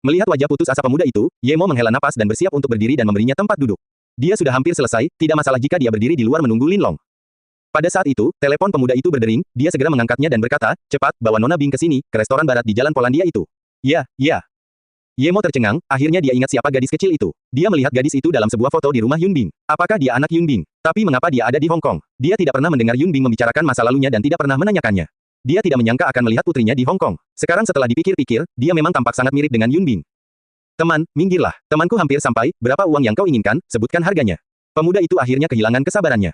Melihat wajah putus asa pemuda itu, Ye Mo menghela napas dan bersiap untuk berdiri dan memberinya tempat duduk. Dia sudah hampir selesai, tidak masalah jika dia berdiri di luar menunggu Lin Long. Pada saat itu, telepon pemuda itu berdering, dia segera mengangkatnya dan berkata, "Cepat, bawa Nona Bing ke sini, ke restoran barat di Jalan Polandia itu." "Ya, ya." Ye Mo tercengang, akhirnya dia ingat siapa gadis kecil itu. Dia melihat gadis itu dalam sebuah foto di rumah Yun Bing. Apakah dia anak Yun Bing? Tapi mengapa dia ada di Hong Kong? Dia tidak pernah mendengar Yun Bing membicarakan masa lalunya dan tidak pernah menanyakannya. Dia tidak menyangka akan melihat putrinya di Hong Kong. Sekarang setelah dipikir-pikir, dia memang tampak sangat mirip dengan Yun Bing. "Teman, minggirlah. Temanku hampir sampai, berapa uang yang kau inginkan, sebutkan harganya." Pemuda itu akhirnya kehilangan kesabarannya.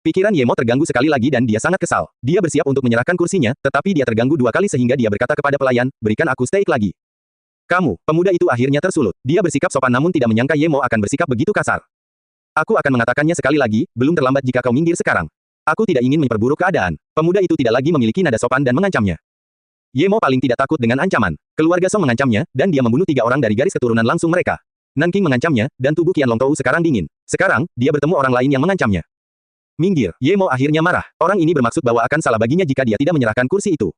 Pikiran Ye Mo terganggu sekali lagi dan dia sangat kesal. Dia bersiap untuk menyerahkan kursinya, tetapi dia terganggu 2 kali sehingga dia berkata kepada pelayan, "Berikan aku steak lagi." "Kamu," pemuda itu akhirnya tersulut. Dia bersikap sopan namun tidak menyangka Ye Mo akan bersikap begitu kasar. "Aku akan mengatakannya sekali lagi, belum terlambat jika kau minggir sekarang. Aku tidak ingin memperburuk keadaan." Pemuda itu tidak lagi memiliki nada sopan dan mengancamnya. Ye Mo paling tidak takut dengan ancaman. Keluarga Song mengancamnya, dan dia membunuh 3 orang dari garis keturunan langsung mereka. Nanking mengancamnya, dan tubuh Qian Long Tou sekarang dingin. Sekarang, dia bertemu orang lain yang mengancamnya. "Minggir." Ye Mo akhirnya marah. Orang ini bermaksud bahwa akan salah baginya jika dia tidak menyerahkan kursi itu.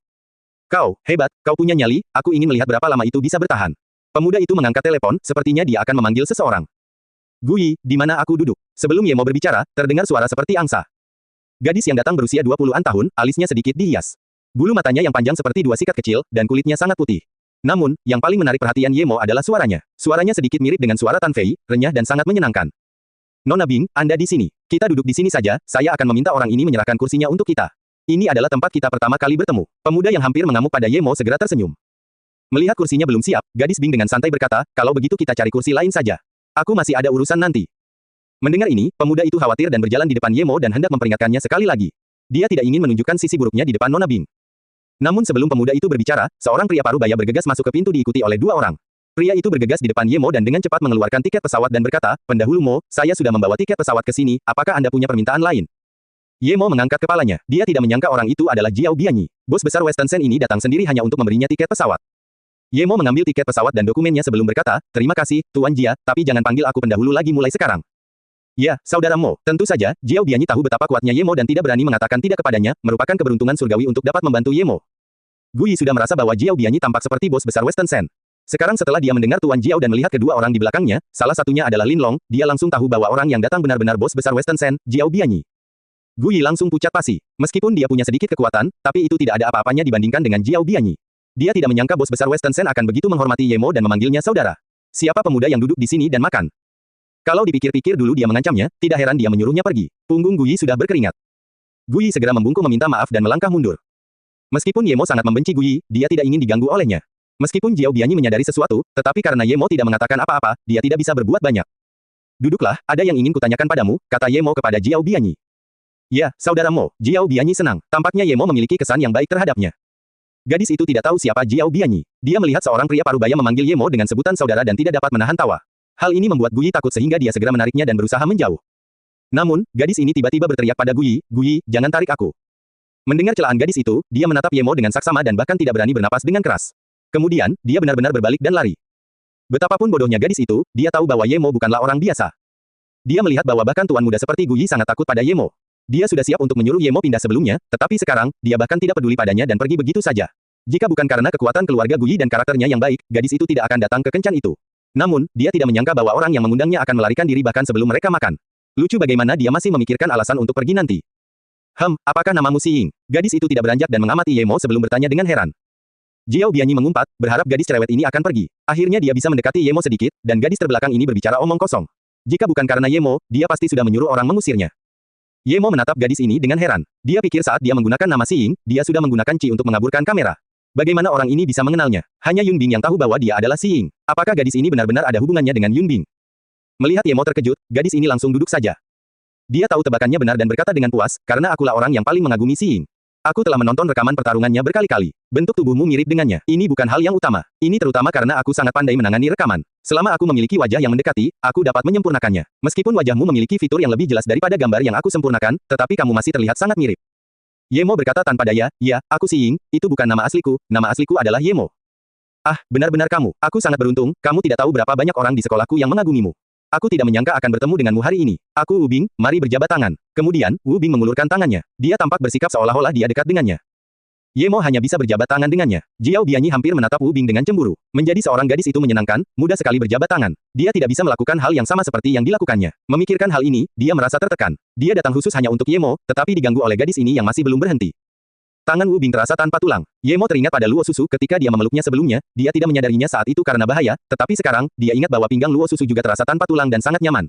"Kau, hebat, kau punya nyali, aku ingin melihat berapa lama itu bisa bertahan." Pemuda itu mengangkat telepon, sepertinya dia akan memanggil seseorang. "Guyi, di mana aku duduk?" Sebelum Ye Mo berbicara, terdengar suara seperti angsa. Gadis yang datang berusia 20-an tahun, alisnya sedikit dihias. Bulu matanya yang panjang seperti 2 sikat kecil, dan kulitnya sangat putih. Namun, yang paling menarik perhatian Ye Mo adalah suaranya. Suaranya sedikit mirip dengan suara Tan Fei, renyah dan sangat menyenangkan. "Nona Bing, Anda di sini. Kita duduk di sini saja, saya akan meminta orang ini menyerahkan kursinya untuk kita." Ini adalah tempat kita pertama kali bertemu. Pemuda yang hampir mengamuk pada Ye Mo segera tersenyum. Melihat kursinya belum siap, gadis Bing dengan santai berkata, kalau begitu kita cari kursi lain saja. Aku masih ada urusan nanti. Mendengar ini, pemuda itu khawatir dan berjalan di depan Ye Mo dan hendak memperingatkannya sekali lagi. Dia tidak ingin menunjukkan sisi buruknya di depan Nona Bing. Namun sebelum pemuda itu berbicara, seorang pria parubaya bergegas masuk ke pintu diikuti oleh dua orang. Pria itu bergegas di depan Ye Mo dan dengan cepat mengeluarkan tiket pesawat dan berkata, pendahulu Mo, saya sudah membawa tiket pesawat ke sini, apakah Anda punya permintaan lain? Ye Mo mengangkat kepalanya. Dia tidak menyangka orang itu adalah Jiao Bianyi. Bos besar Western Sen ini datang sendiri hanya untuk memberinya tiket pesawat. Ye Mo mengambil tiket pesawat dan dokumennya sebelum berkata, terima kasih, Tuan Jia, tapi jangan panggil aku pendahulu lagi mulai sekarang. Ya, saudara Mo, tentu saja, Jiao Bianyi tahu betapa kuatnya Ye Mo dan tidak berani mengatakan tidak kepadanya, merupakan keberuntungan surgawi untuk dapat membantu Ye Mo. Gu Yi sudah merasa bahwa Jiao Bianyi tampak seperti bos besar Western Sen. Sekarang setelah dia mendengar Tuan Jiao dan melihat kedua orang di belakangnya, salah satunya adalah Lin Long, dia langsung tahu bahwa orang yang datang benar-benar bos besar Western Sen, Jiao Bianyi. Gu Yi langsung pucat pasi. Meskipun dia punya sedikit kekuatan, tapi itu tidak ada apa-apanya dibandingkan dengan Jiao Bianyi. Dia tidak menyangka bos besar Western Sen akan begitu menghormati Ye Mo dan memanggilnya saudara. Siapa pemuda yang duduk di sini dan makan? Kalau dipikir-pikir dulu dia mengancamnya, tidak heran dia menyuruhnya pergi. Punggung Gu Yi sudah berkeringat. Gu Yi segera membungkuk meminta maaf dan melangkah mundur. Meskipun Ye Mo sangat membenci Gu Yi, dia tidak ingin diganggu olehnya. Meskipun Jiao Bianyi menyadari sesuatu, tetapi karena Ye Mo tidak mengatakan apa-apa, dia tidak bisa berbuat banyak. Duduklah, ada yang ingin kutanyakan padamu, kata Ye Mo kepada Jiao Bianyi. Ya, saudara Mo, Jiao Bianyi senang. Tampaknya Ye Mo memiliki kesan yang baik terhadapnya. Gadis itu tidak tahu siapa Jiao Bianyi. Dia melihat seorang pria parubaya memanggil Ye Mo dengan sebutan saudara dan tidak dapat menahan tawa. Hal ini membuat Gu Yi takut sehingga dia segera menariknya dan berusaha menjauh. Namun, gadis ini tiba-tiba berteriak pada Gu Yi, jangan tarik aku. Mendengar celaan gadis itu, dia menatap Ye Mo dengan saksama dan bahkan tidak berani bernapas dengan keras. Kemudian, dia benar-benar berbalik dan lari. Betapapun bodohnya gadis itu, dia tahu bahwa Ye Mo bukanlah orang biasa. Dia melihat bahwa bahkan tuan muda seperti Gu Yi sangat takut pada Ye Mo. Dia sudah siap untuk menyuruh Ye Mo pindah sebelumnya, tetapi sekarang, dia bahkan tidak peduli padanya dan pergi begitu saja. Jika bukan karena kekuatan keluarga Gu Yi dan karakternya yang baik, gadis itu tidak akan datang ke kencan itu. Namun, dia tidak menyangka bahwa orang yang mengundangnya akan melarikan diri bahkan sebelum mereka makan. Lucu bagaimana dia masih memikirkan alasan untuk pergi nanti. Apakah namamu Si Ying? Gadis itu tidak beranjak dan mengamati Ye Mo sebelum bertanya dengan heran. Jiao Bianyi mengumpat, berharap gadis cerewet ini akan pergi. Akhirnya dia bisa mendekati Ye Mo sedikit, dan gadis terbelakang ini berbicara omong kosong. Jika bukan karena Ye Mo, dia pasti sudah menyuruh orang mengusirnya. Ye Mo menatap gadis ini dengan heran. Dia pikir saat dia menggunakan nama Si Ying, dia sudah menggunakan Qi untuk mengaburkan kamera. Bagaimana orang ini bisa mengenalnya? Hanya Yun Bing yang tahu bahwa dia adalah Si Ying. Apakah gadis ini benar-benar ada hubungannya dengan Yun Bing? Melihat Ye Mo terkejut, gadis ini langsung duduk saja. Dia tahu tebakannya benar dan berkata dengan puas, karena akulah orang yang paling mengagumi Si Ying. Aku telah menonton rekaman pertarungannya berkali-kali. Bentuk tubuhmu mirip dengannya. Ini bukan hal yang utama. Ini terutama karena aku sangat pandai menangani rekaman. Selama aku memiliki wajah yang mendekati, aku dapat menyempurnakannya. Meskipun wajahmu memiliki fitur yang lebih jelas daripada gambar yang aku sempurnakan, tetapi kamu masih terlihat sangat mirip. Ye Mo berkata tanpa daya, ya, aku Si Ying, itu bukan nama asliku adalah Ye Mo. Ah, benar-benar kamu. Aku sangat beruntung, kamu tidak tahu berapa banyak orang di sekolahku yang mengagumimu. Aku tidak menyangka akan bertemu denganmu hari ini. Aku Wu Bing, mari berjabat tangan. Kemudian, Wu Bing mengulurkan tangannya. Dia tampak bersikap seolah-olah dia dekat dengannya. Ye Mo hanya bisa berjabat tangan dengannya. Jiao Bianyi hampir menatap Wu Bing dengan cemburu. Menjadi seorang gadis itu menyenangkan, mudah sekali berjabat tangan. Dia tidak bisa melakukan hal yang sama seperti yang dilakukannya. Memikirkan hal ini, dia merasa tertekan. Dia datang khusus hanya untuk Ye Mo, tetapi diganggu oleh gadis ini yang masih belum berhenti. Tangan Wu Bing terasa tanpa tulang. Ye Mo teringat pada Luo Susu ketika dia memeluknya sebelumnya, dia tidak menyadarinya saat itu karena bahaya, tetapi sekarang, dia ingat bahwa pinggang Luo Susu juga terasa tanpa tulang dan sangat nyaman.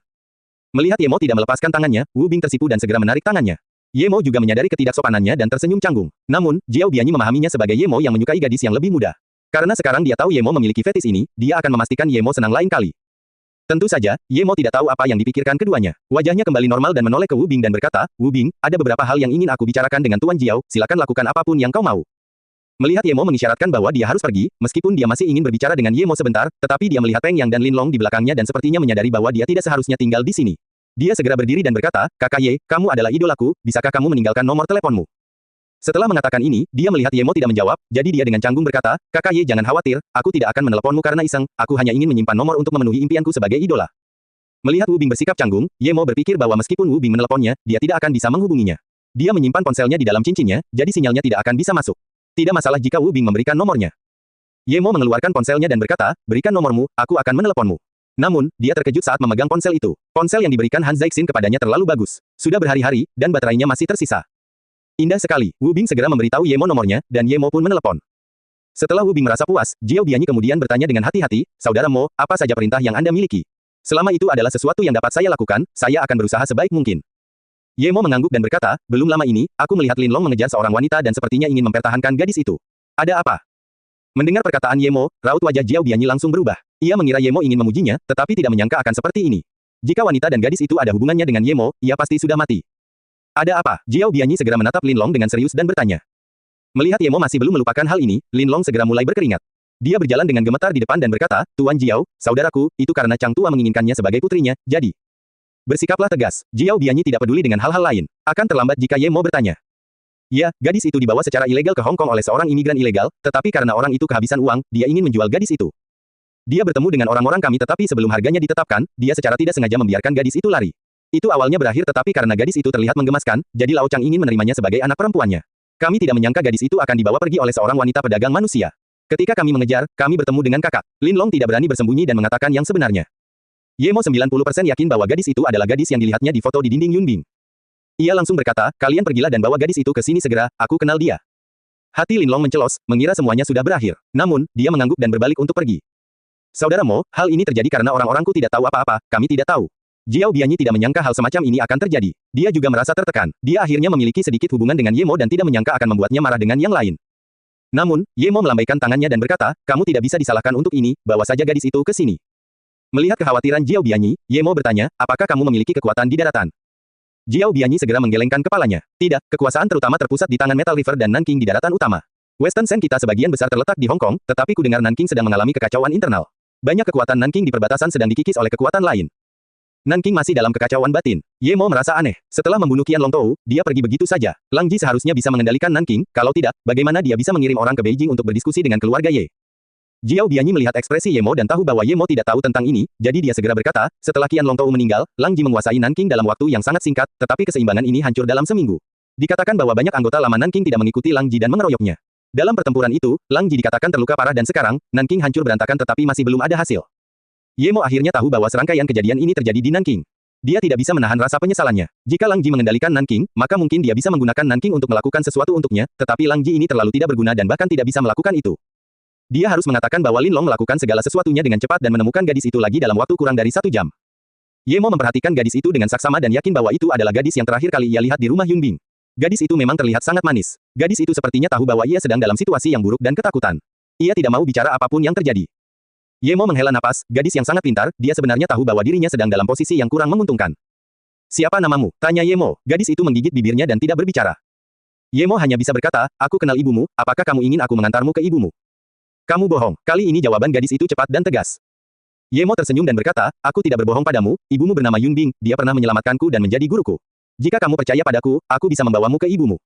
Melihat Ye Mo tidak melepaskan tangannya, Wu Bing tersipu dan segera menarik tangannya. Ye Mo juga menyadari ketidaksopanannya dan tersenyum canggung. Namun, Jiao Bianyi memahaminya sebagai Ye Mo yang menyukai gadis yang lebih muda. Karena sekarang dia tahu Ye Mo memiliki fetis ini, dia akan memastikan Ye Mo senang lain kali. Tentu saja, Ye Mo tidak tahu apa yang dipikirkan keduanya. Wajahnya kembali normal dan menoleh ke Wu Bing dan berkata, Wu Bing, ada beberapa hal yang ingin aku bicarakan dengan Tuan Jiao, silakan lakukan apapun yang kau mau. Melihat Ye Mo mengisyaratkan bahwa dia harus pergi, meskipun dia masih ingin berbicara dengan Ye Mo sebentar, tetapi dia melihat Peng Yang dan Lin Long di belakangnya dan sepertinya menyadari bahwa dia tidak seharusnya tinggal di sini. Dia segera berdiri dan berkata, Kakak Ye, kamu adalah idolaku, bisakah kamu meninggalkan nomor teleponmu? Setelah mengatakan ini, dia melihat Ye Mo tidak menjawab, jadi dia dengan canggung berkata, Kakak Ye jangan khawatir, aku tidak akan meneleponmu karena iseng, aku hanya ingin menyimpan nomor untuk memenuhi impianku sebagai idola. Melihat Wu Bing bersikap canggung, Ye Mo berpikir bahwa meskipun Wu Bing meneleponnya, dia tidak akan bisa menghubunginya. Dia menyimpan ponselnya di dalam cincinnya, jadi sinyalnya tidak akan bisa masuk. Tidak masalah jika Wu Bing memberikan nomornya. Ye Mo mengeluarkan ponselnya dan berkata, berikan nomormu, aku akan meneleponmu. Namun, dia terkejut saat memegang ponsel itu. Ponsel yang diberikan Han Zhaixin kepadanya terlalu bagus. Sudah berhari-hari, dan baterainya masih tersisa. Indah sekali. Wu Bing segera memberitahu Ye Mo nomornya, dan Ye Mo pun menelepon. Setelah Wu Bing merasa puas, Jiao Bianyi kemudian bertanya dengan hati-hati, Saudara Mo, apa saja perintah yang Anda miliki? Selama itu adalah sesuatu yang dapat saya lakukan, saya akan berusaha sebaik mungkin. Ye Mo mengangguk dan berkata, belum lama ini, aku melihat Lin Long mengejar seorang wanita dan sepertinya ingin mempertahankan gadis itu. Ada apa? Mendengar perkataan Ye Mo, raut wajah Jiao Bianyi langsung berubah. Ia mengira Ye Mo ingin memujinya, tetapi tidak menyangka akan seperti ini. Jika wanita dan gadis itu ada hubungannya dengan Ye Mo, ia pasti sudah mati. Ada apa? Jiao Bianyi segera menatap Lin Long dengan serius dan bertanya. Melihat Ye Mo masih belum melupakan hal ini, Lin Long segera mulai berkeringat. Dia berjalan dengan gemetar di depan dan berkata, Tuan Jiao, saudaraku, itu karena Chang Tua menginginkannya sebagai putrinya, jadi. Bersikaplah tegas. Jiao Bianyi tidak peduli dengan hal-hal lain. Akan terlambat jika Ye Mo bertanya. Ya, gadis itu dibawa secara ilegal ke Hong Kong oleh seorang imigran ilegal, tetapi karena orang itu kehabisan uang, dia ingin menjual gadis itu. Dia bertemu dengan orang-orang kami tetapi sebelum harganya ditetapkan, dia secara tidak sengaja membiarkan gadis itu lari. Itu awalnya berakhir tetapi karena gadis itu terlihat menggemaskan, jadi Lao Chang ingin menerimanya sebagai anak perempuannya. Kami tidak menyangka gadis itu akan dibawa pergi oleh seorang wanita pedagang manusia. Ketika kami mengejar, kami bertemu dengan kakak. Lin Long tidak berani bersembunyi dan mengatakan yang sebenarnya. Ye Mo 90% yakin bahwa gadis itu adalah gadis yang dilihatnya di foto di dinding Yunbing. Ia langsung berkata, kalian pergilah dan bawa gadis itu ke sini segera, aku kenal dia. Hati Lin Long mencelos, mengira semuanya sudah berakhir. Namun, dia mengangguk dan berbalik untuk pergi. Saudara Mo, hal ini terjadi karena orang-orangku tidak tahu apa-apa, kami tidak tahu. Jiao Bianyi tidak menyangka hal semacam ini akan terjadi. Dia juga merasa tertekan. Dia akhirnya memiliki sedikit hubungan dengan Ye Mo dan tidak menyangka akan membuatnya marah dengan yang lain. Namun, Ye Mo melambaikan tangannya dan berkata, kamu tidak bisa disalahkan untuk ini, bawa saja gadis itu ke sini. Melihat kekhawatiran Jiao Bianyi, Ye Mo bertanya, apakah kamu memiliki kekuatan di daratan? Jiao Bianyi segera menggelengkan kepalanya. Tidak, kekuasaan terutama terpusat di tangan Metal River dan Nanking di daratan utama. Western Sen kita sebagian besar terletak di Hong Kong, tetapi ku dengar Nanking sedang mengalami kekacauan internal. Banyak kekuatan Nanking di perbatasan sedang dikikis oleh kekuatan lain. Nanking masih dalam kekacauan batin. Ye Mo merasa aneh. Setelah membunuh Qian Longtou, dia pergi begitu saja. Lang Ji seharusnya bisa mengendalikan Nanking, kalau tidak, bagaimana dia bisa mengirim orang ke Beijing untuk berdiskusi dengan keluarga Ye? Jiao Bianyi melihat ekspresi Ye Mo dan tahu bahwa Ye Mo tidak tahu tentang ini, jadi dia segera berkata, setelah Qian Longtou meninggal, Lang Ji menguasai Nanking dalam waktu yang sangat singkat, tetapi keseimbangan ini hancur dalam seminggu. Dikatakan bahwa banyak anggota lama Nanking tidak mengikuti Lang Ji dan mengeroyoknya. Dalam pertempuran itu, Lang Ji dikatakan terluka parah dan sekarang, Nanking hancur berantakan tetapi masih belum ada hasil. Ye Mo akhirnya tahu bahwa serangkaian kejadian ini terjadi di Nanking. Dia tidak bisa menahan rasa penyesalannya. Jika Lang Ji mengendalikan Nanking, maka mungkin dia bisa menggunakan Nanking untuk melakukan sesuatu untuknya, tetapi Lang Ji ini terlalu tidak berguna dan bahkan tidak bisa melakukan itu. Dia harus mengatakan bahwa Lin Long melakukan segala sesuatunya dengan cepat dan menemukan gadis itu lagi dalam waktu kurang dari 1 jam. Ye Mo memperhatikan gadis itu dengan saksama dan yakin bahwa itu adalah gadis yang terakhir kali ia lihat di rumah Yunbing. Gadis itu memang terlihat sangat manis. Gadis itu sepertinya tahu bahwa ia sedang dalam situasi yang buruk dan ketakutan. Ia tidak mau bicara apapun yang terjadi. Ye Mo menghela napas, gadis yang sangat pintar, dia sebenarnya tahu bahwa dirinya sedang dalam posisi yang kurang menguntungkan. Siapa namamu? Tanya Ye Mo. Gadis itu menggigit bibirnya dan tidak berbicara. Ye Mo hanya bisa berkata, aku kenal ibumu, apakah kamu ingin aku mengantarmu ke ibumu? Kamu bohong. Kali ini jawaban gadis itu cepat dan tegas. Ye Mo tersenyum dan berkata, aku tidak berbohong padamu, ibumu bernama Yunbing, dia pernah menyelamatkanku dan menjadi guruku. Jika kamu percaya padaku, aku bisa membawamu ke ibumu.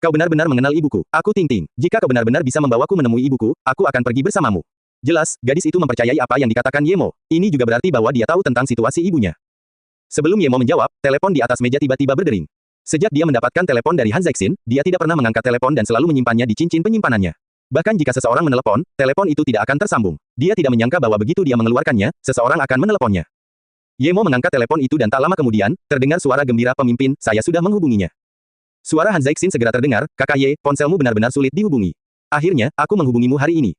Kau benar-benar mengenal ibuku. Aku Ting Ting. Jika kau benar-benar bisa membawaku menemui ibuku, aku akan pergi bersamamu. Jelas, gadis itu mempercayai apa yang dikatakan Ye Mo. Ini juga berarti bahwa dia tahu tentang situasi ibunya. Sebelum Ye Mo menjawab, telepon di atas meja tiba-tiba berdering. Sejak dia mendapatkan telepon dari Han Zexin, dia tidak pernah mengangkat telepon dan selalu menyimpannya di cincin penyimpanannya. Bahkan jika seseorang menelepon, telepon itu tidak akan tersambung. Dia tidak menyangka bahwa begitu dia mengeluarkannya, seseorang akan meneleponnya. Ye Mo mengangkat telepon itu dan tak lama kemudian, terdengar suara gembira pemimpin, saya sudah menghubunginya. Suara Han Zexin segera terdengar, kakak Ye, ponselmu benar-benar sulit dihubungi. Akhirnya, aku menghubungimu hari ini.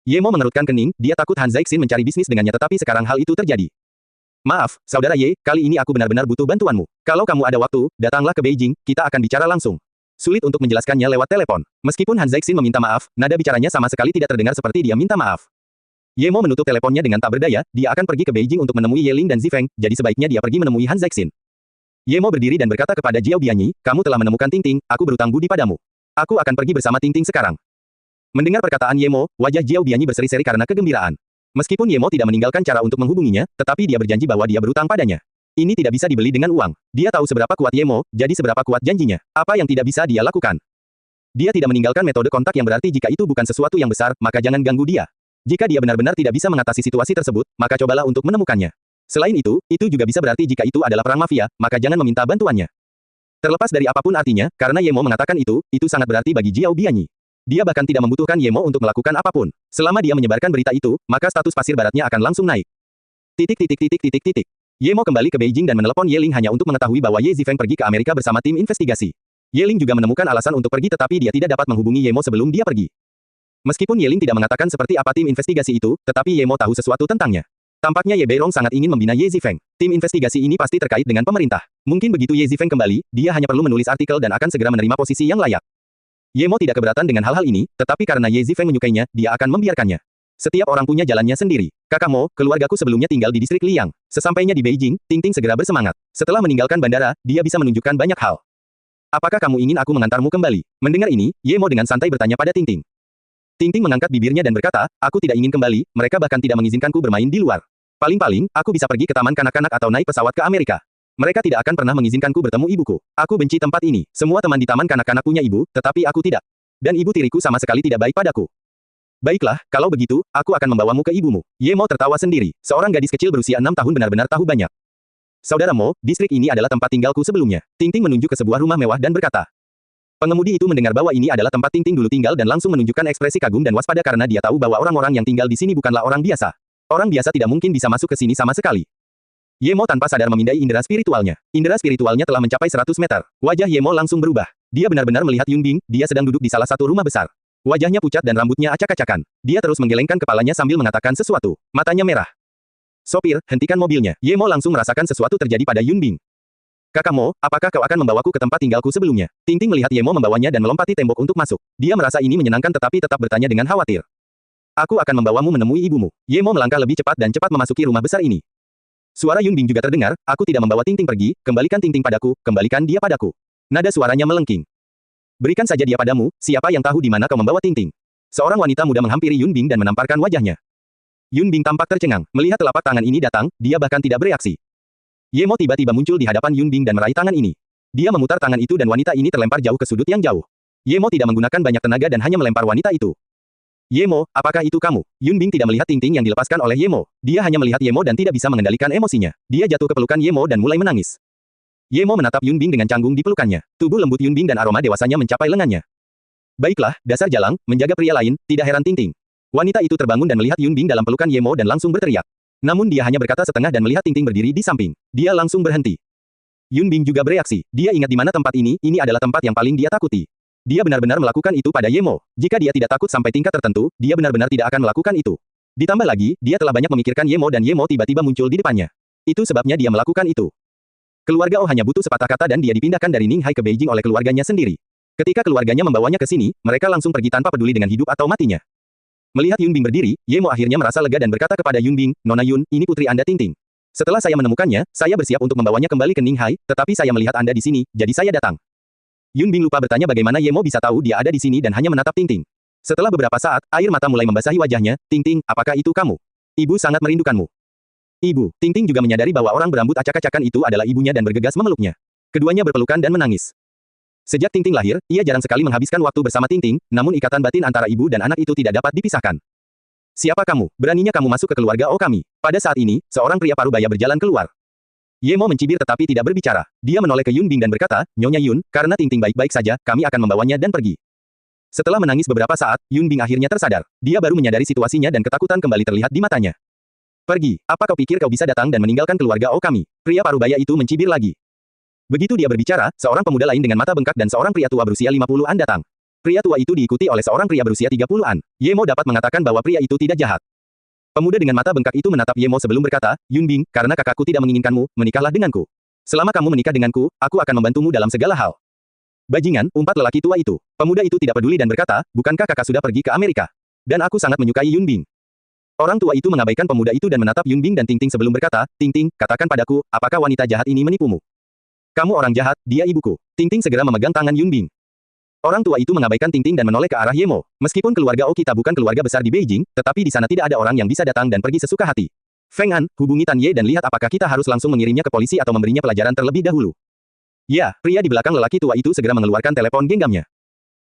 Ye Mo mengerutkan kening, dia takut Han Zexin mencari bisnis dengannya tetapi sekarang hal itu terjadi. Maaf, saudara Ye, kali ini aku benar-benar butuh bantuanmu. Kalau kamu ada waktu, datanglah ke Beijing, kita akan bicara langsung. Sulit untuk menjelaskannya lewat telepon. Meskipun Han Zexin meminta maaf, nada bicaranya sama sekali tidak terdengar seperti dia minta maaf. Ye Mo menutup teleponnya dengan tak berdaya, dia akan pergi ke Beijing untuk menemui Ye Ling dan Zifeng, jadi sebaiknya dia pergi menemui Han Zexin. Ye Mo berdiri dan berkata kepada Jiao Bianyi, kamu telah menemukan Ting Ting, aku berutang budi padamu. Aku akan pergi bersama Ting Ting sekarang. Mendengar perkataan Ye Mo, wajah Jiao Bianyi berseri-seri karena kegembiraan. Meskipun Ye Mo tidak meninggalkan cara untuk menghubunginya, tetapi dia berjanji bahwa dia berutang padanya. Ini tidak bisa dibeli dengan uang. Dia tahu seberapa kuat Ye Mo, jadi seberapa kuat janjinya. Apa yang tidak bisa dia lakukan? Dia tidak meninggalkan metode kontak yang berarti jika itu bukan sesuatu yang besar, maka jangan ganggu dia. Jika dia benar-benar tidak bisa mengatasi situasi tersebut, maka cobalah untuk menemukannya. Selain itu juga bisa berarti jika itu adalah perang mafia, maka jangan meminta bantuannya. Terlepas dari apapun artinya, karena Ye Mo mengatakan itu sangat berarti bagi Jiao Bianyi. Dia bahkan tidak membutuhkan Ye Mo untuk melakukan apapun. Selama dia menyebarkan berita itu, maka status pasir baratnya akan langsung naik. Ye Mo kembali ke Beijing dan menelepon Ye Ling hanya untuk mengetahui bahwa Ye Zifeng pergi ke Amerika bersama tim investigasi. Ye Ling juga menemukan alasan untuk pergi tetapi dia tidak dapat menghubungi Ye Mo sebelum dia pergi. Meskipun Ye Ling tidak mengatakan seperti apa tim investigasi itu, tetapi Ye Mo tahu sesuatu tentangnya. Tampaknya Ye Beirong sangat ingin membina Ye Zifeng. Tim investigasi ini pasti terkait dengan pemerintah. Mungkin begitu Ye Zifeng kembali, dia hanya perlu menulis artikel dan akan segera menerima posisi yang layak. Ye Mo tidak keberatan dengan hal-hal ini, tetapi karena Ye Zifeng menyukainya, dia akan membiarkannya. Setiap orang punya jalannya sendiri. Kakak Mo, keluargaku sebelumnya tinggal di distrik Liang. Sesampainya di Beijing, Ting Ting segera bersemangat. Setelah meninggalkan bandara, dia bisa menunjukkan banyak hal. Apakah kamu ingin aku mengantarmu kembali? Mendengar ini, Ye Mo dengan santai bertanya pada Ting Ting. Ting Ting mengangkat bibirnya dan berkata, aku tidak ingin kembali, mereka bahkan tidak mengizinkanku bermain di luar. Paling-paling, aku bisa pergi ke taman kanak-kanak atau naik pesawat ke Amerika. Mereka tidak akan pernah mengizinkanku bertemu ibuku. Aku benci tempat ini. Semua teman di taman kanak-kanak punya ibu, tetapi aku tidak. Dan ibu tiriku sama sekali tidak baik padaku. Baiklah, kalau begitu, aku akan membawamu ke ibumu. Ye Mo tertawa sendiri. Seorang gadis kecil berusia 6 tahun benar-benar tahu banyak. Saudara Mo, distrik ini adalah tempat tinggalku sebelumnya. Ting Ting menunjuk ke sebuah rumah mewah dan berkata. Pengemudi itu mendengar bahwa ini adalah tempat Ting Ting dulu tinggal dan langsung menunjukkan ekspresi kagum dan waspada karena dia tahu bahwa orang-orang yang tinggal di sini bukanlah orang biasa. Orang biasa tidak mungkin bisa masuk ke sini sama sekali. Ye Mo tanpa sadar memindai indera spiritualnya. Indera spiritualnya telah mencapai 100 meter. Wajah Ye Mo langsung berubah. Dia benar-benar melihat Yun Bing, dia sedang duduk di salah satu rumah besar. Wajahnya pucat dan rambutnya acak-acakan. Dia terus menggelengkan kepalanya sambil mengatakan sesuatu. Matanya merah. Sopir, hentikan mobilnya. Ye Mo langsung merasakan sesuatu terjadi pada Yun Bing. Kakak Mo, apakah kau akan membawaku ke tempat tinggalku sebelumnya? Ting Ting melihat Ye Mo membawanya dan melompati tembok untuk masuk. Dia merasa ini menyenangkan tetapi tetap bertanya dengan khawatir. Aku akan membawamu menemui ibumu. Ye Mo melangkah lebih cepat dan cepat memasuki rumah besar ini. Suara Yun Bing juga terdengar, aku tidak membawa Ting Ting pergi, kembalikan Ting Ting padaku, kembalikan dia padaku. Nada suaranya melengking. Berikan saja dia padamu, siapa yang tahu di mana kau membawa Ting Ting. Seorang wanita muda menghampiri Yun Bing dan menamparkan wajahnya. Yun Bing tampak tercengang, melihat telapak tangan ini datang, dia bahkan tidak bereaksi. Ye Mo tiba-tiba muncul di hadapan Yun Bing dan meraih tangan ini. Dia memutar tangan itu dan wanita ini terlempar jauh ke sudut yang jauh. Ye Mo tidak menggunakan banyak tenaga dan hanya melempar wanita itu. Ye Mo, apakah itu kamu? Yun Bing tidak melihat Ting Ting yang dilepaskan oleh Ye Mo. Dia hanya melihat Ye Mo dan tidak bisa mengendalikan emosinya. Dia jatuh ke pelukan Ye Mo dan mulai menangis. Ye Mo menatap Yun Bing dengan canggung di pelukannya. Tubuh lembut Yun Bing dan aroma dewasanya mencapai lengannya. Baiklah, dasar jalang, menjaga pria lain, tidak heran Ting Ting. Wanita itu terbangun dan melihat Yun Bing dalam pelukan Ye Mo dan langsung berteriak. Namun dia hanya berkata setengah dan melihat Ting Ting berdiri di samping. Dia langsung berhenti. Yun Bing juga bereaksi. Dia ingat di mana tempat ini adalah tempat yang paling dia takuti. Dia benar-benar melakukan itu pada Ye Mo. Jika dia tidak takut sampai tingkat tertentu, dia benar-benar tidak akan melakukan itu. Ditambah lagi, dia telah banyak memikirkan Ye Mo dan Ye Mo tiba-tiba muncul di depannya. Itu sebabnya dia melakukan itu. Keluarga Oh hanya butuh sepatah kata dan dia dipindahkan dari Ninghai ke Beijing oleh keluarganya sendiri. Ketika keluarganya membawanya ke sini, mereka langsung pergi tanpa peduli dengan hidup atau matinya. Melihat Yun Bing berdiri, Ye Mo akhirnya merasa lega dan berkata kepada Yun Bing, Nona Yun, ini putri Anda Ting Ting. Setelah saya menemukannya, saya bersiap untuk membawanya kembali ke Ninghai, tetapi saya melihat Anda di sini, jadi saya datang. Yun Bing lupa bertanya bagaimana Ye Mo bisa tahu dia ada di sini dan hanya menatap Ting Ting. Setelah beberapa saat, air mata mulai membasahi wajahnya, Ting Ting, apakah itu kamu? Ibu sangat merindukanmu. Ibu, Ting Ting juga menyadari bahwa orang berambut acak-acakan itu adalah ibunya dan bergegas memeluknya. Keduanya berpelukan dan menangis. Sejak Ting Ting lahir, ia jarang sekali menghabiskan waktu bersama Ting Ting, namun ikatan batin antara ibu dan anak itu tidak dapat dipisahkan. Siapa kamu? Beraninya kamu masuk ke keluarga Oh kami? Pada saat ini, seorang pria parubaya berjalan keluar. Ye Mo mencibir tetapi tidak berbicara. Dia menoleh ke Yun Bing dan berkata, Nyonya Yun, karena Ting Ting baik-baik saja, kami akan membawanya dan pergi. Setelah menangis beberapa saat, Yun Bing akhirnya tersadar. Dia baru menyadari situasinya dan ketakutan kembali terlihat di matanya. Pergi, apa kau pikir kau bisa datang dan meninggalkan keluarga Oh kami? Pria parubaya itu mencibir lagi. Begitu dia berbicara, seorang pemuda lain dengan mata bengkak dan seorang pria tua berusia 50-an datang. Pria tua itu diikuti oleh seorang pria berusia 30-an. Ye Mo dapat mengatakan bahwa pria itu tidak jahat. Pemuda dengan mata bengkak itu menatap Ye Mo sebelum berkata, Yun Bing, karena kakakku tidak menginginkanmu, menikahlah denganku. Selama kamu menikah denganku, aku akan membantumu dalam segala hal. Bajingan, umpat lelaki tua itu. Pemuda itu tidak peduli dan berkata, bukankah kakak sudah pergi ke Amerika? Dan aku sangat menyukai Yun Bing. Orang tua itu mengabaikan pemuda itu dan menatap Yun Bing dan Ting Ting sebelum berkata, Ting Ting, katakan padaku, apakah wanita jahat ini menipumu? Kamu orang jahat, dia ibuku. Ting Ting segera memegang tangan Yun Bing. Orang tua itu mengabaikan Ting Ting dan menoleh ke arah Ye Mo. Meskipun keluarga Oh kita bukan keluarga besar di Beijing, tetapi di sana tidak ada orang yang bisa datang dan pergi sesuka hati. Feng An, hubungi Tan Ye dan lihat apakah kita harus langsung mengirimnya ke polisi atau memberinya pelajaran terlebih dahulu. Ya, pria di belakang lelaki tua itu segera mengeluarkan telepon genggamnya.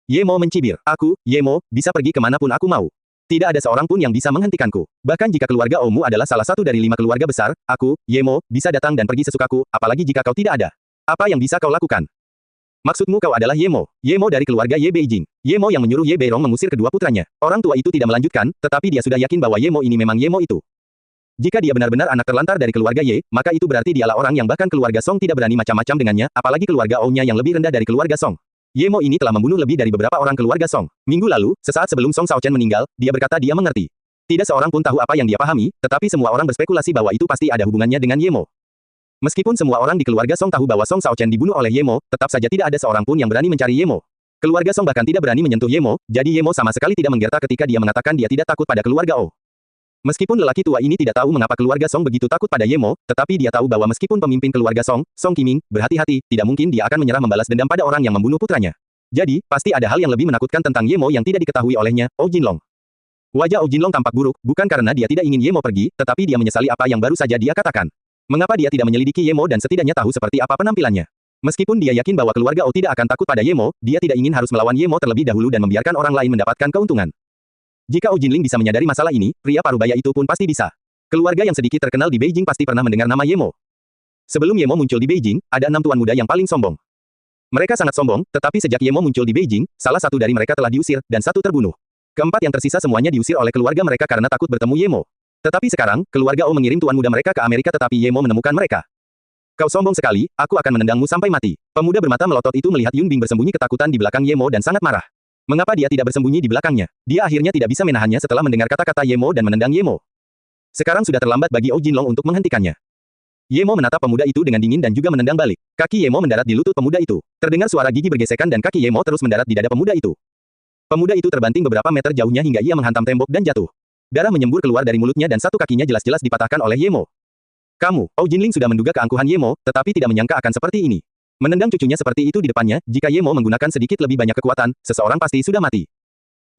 Ye Mo mencibir. Aku, Ye Mo, bisa pergi kemanapun aku mau. Tidak ada seorang pun yang bisa menghentikanku. Bahkan jika keluarga Omu adalah salah satu dari 5 keluarga besar, aku, Ye Mo, bisa datang dan pergi sesukaku, apalagi jika kau tidak ada. Apa yang bisa kau lakukan? Maksudmu kau adalah Ye Mo. Ye Mo dari keluarga Ye Beijing. Ye Mo yang menyuruh Ye Beirong mengusir kedua putranya. Orang tua itu tidak melanjutkan, tetapi dia sudah yakin bahwa Ye Mo ini memang Ye Mo itu. Jika dia benar-benar anak terlantar dari keluarga Ye, maka itu berarti dialah orang yang bahkan keluarga Song tidak berani macam-macam dengannya, apalagi keluarga Ou-nya yang lebih rendah dari keluarga Song. Ye Mo ini telah membunuh lebih dari beberapa orang keluarga Song. Minggu lalu, sesaat sebelum Song Shaochen meninggal, dia berkata dia mengerti. Tidak seorang pun tahu apa yang dia pahami, tetapi semua orang berspekulasi bahwa itu pasti ada hubungannya dengan Yemo. Meskipun semua orang di keluarga Song tahu bahwa Song Xiaochen dibunuh oleh Yemo, tetap saja tidak ada seorang pun yang berani mencari Yemo. Keluarga Song bahkan tidak berani menyentuh Yemo, jadi Yemo sama sekali tidak menggerta ketika dia mengatakan dia tidak takut pada keluarga O. Meskipun lelaki tua ini tidak tahu mengapa keluarga Song begitu takut pada Yemo, tetapi dia tahu bahwa meskipun pemimpin keluarga Song, Song Qiming, berhati-hati, tidak mungkin dia akan menyerah membalas dendam pada orang yang membunuh putranya. Jadi, pasti ada hal yang lebih menakutkan tentang Yemo yang tidak diketahui olehnya, Oh Jinlong. Wajah Oh Jinlong tampak buruk, bukan karena dia tidak ingin Yemo pergi, tetapi dia menyesali apa yang baru saja dia katakan. Mengapa dia tidak menyelidiki Yemo dan setidaknya tahu seperti apa penampilannya? Meskipun dia yakin bahwa keluarga O tidak akan takut pada Yemo, dia tidak ingin harus melawan Yemo terlebih dahulu dan membiarkan orang lain mendapatkan keuntungan. Jika O Jinling bisa menyadari masalah ini, pria parubaya itu pun pasti bisa. Keluarga yang sedikit terkenal di Beijing pasti pernah mendengar nama Yemo. Sebelum Yemo muncul di Beijing, ada 6 tuan muda yang paling sombong. Mereka sangat sombong, tetapi sejak Yemo muncul di Beijing, salah satu dari mereka telah diusir, dan satu terbunuh. Keempat yang tersisa semuanya diusir oleh keluarga mereka karena takut bertemu Yemo. Tetapi sekarang, keluarga O mengirim tuan muda mereka ke Amerika tetapi Yemo menemukan mereka. Kau sombong sekali, aku akan menendangmu sampai mati. Pemuda bermata melotot itu melihat Yun Bing bersembunyi ketakutan di belakang Yemo dan sangat marah. Mengapa dia tidak bersembunyi di belakangnya? Dia akhirnya tidak bisa menahannya setelah mendengar kata-kata Yemo dan menendang Yemo. Sekarang sudah terlambat bagi Oh Jinlong untuk menghentikannya. Yemo menatap pemuda itu dengan dingin dan juga menendang balik. Kaki Yemo mendarat di lutut pemuda itu. Terdengar suara gigi bergesekan dan kaki Yemo terus mendarat di dada pemuda itu. Pemuda itu terbanting beberapa meter jauhnya hingga ia menghantam tembok dan jatuh. Darah menyembur keluar dari mulutnya dan satu kakinya jelas-jelas dipatahkan oleh Yemo. Kamu, Oh Jinling sudah menduga keangkuhan Yemo, tetapi tidak menyangka akan seperti ini. Menendang cucunya seperti itu di depannya, jika Yemo menggunakan sedikit lebih banyak kekuatan, seseorang pasti sudah mati.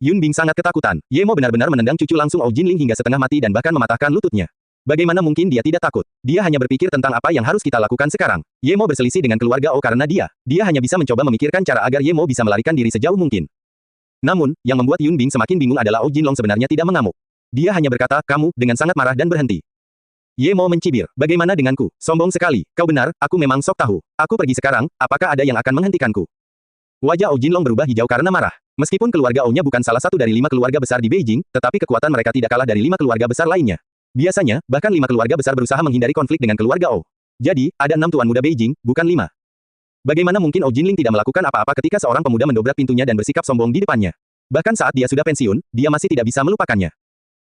Yun Bing sangat ketakutan. Yemo benar-benar menendang cucu langsung Oh Jinling hingga setengah mati dan bahkan mematahkan lututnya. Bagaimana mungkin dia tidak takut? Dia hanya berpikir tentang apa yang harus kita lakukan sekarang. Yemo berselisih dengan keluarga O karena dia hanya bisa mencoba memikirkan cara agar Yemo bisa melarikan diri sejauh mungkin. Namun, yang membuat Yun Bing semakin bingung adalah Oh Jinlong sebenarnya tidak mengamuk. Dia hanya berkata, kamu, dengan sangat marah dan berhenti. Yemo mencibir, bagaimana denganku? Sombong sekali. Kau benar, aku memang sok tahu. Aku pergi sekarang, apakah ada yang akan menghentikanku? Wajah Oh Jinlong berubah hijau karena marah. Meskipun keluarga O-nya bukan salah satu dari 5 keluarga besar di Beijing, tetapi kekuatan mereka tidak kalah dari 5 keluarga besar lainnya. Biasanya, bahkan 5 keluarga besar berusaha menghindari konflik dengan keluarga O. Jadi, ada 6 tuan muda Beijing, bukan 5. Bagaimana mungkin Oh Jinling tidak melakukan apa-apa ketika seorang pemuda mendobrak pintunya dan bersikap sombong di depannya? Bahkan saat dia sudah pensiun, dia masih tidak bisa melupakannya.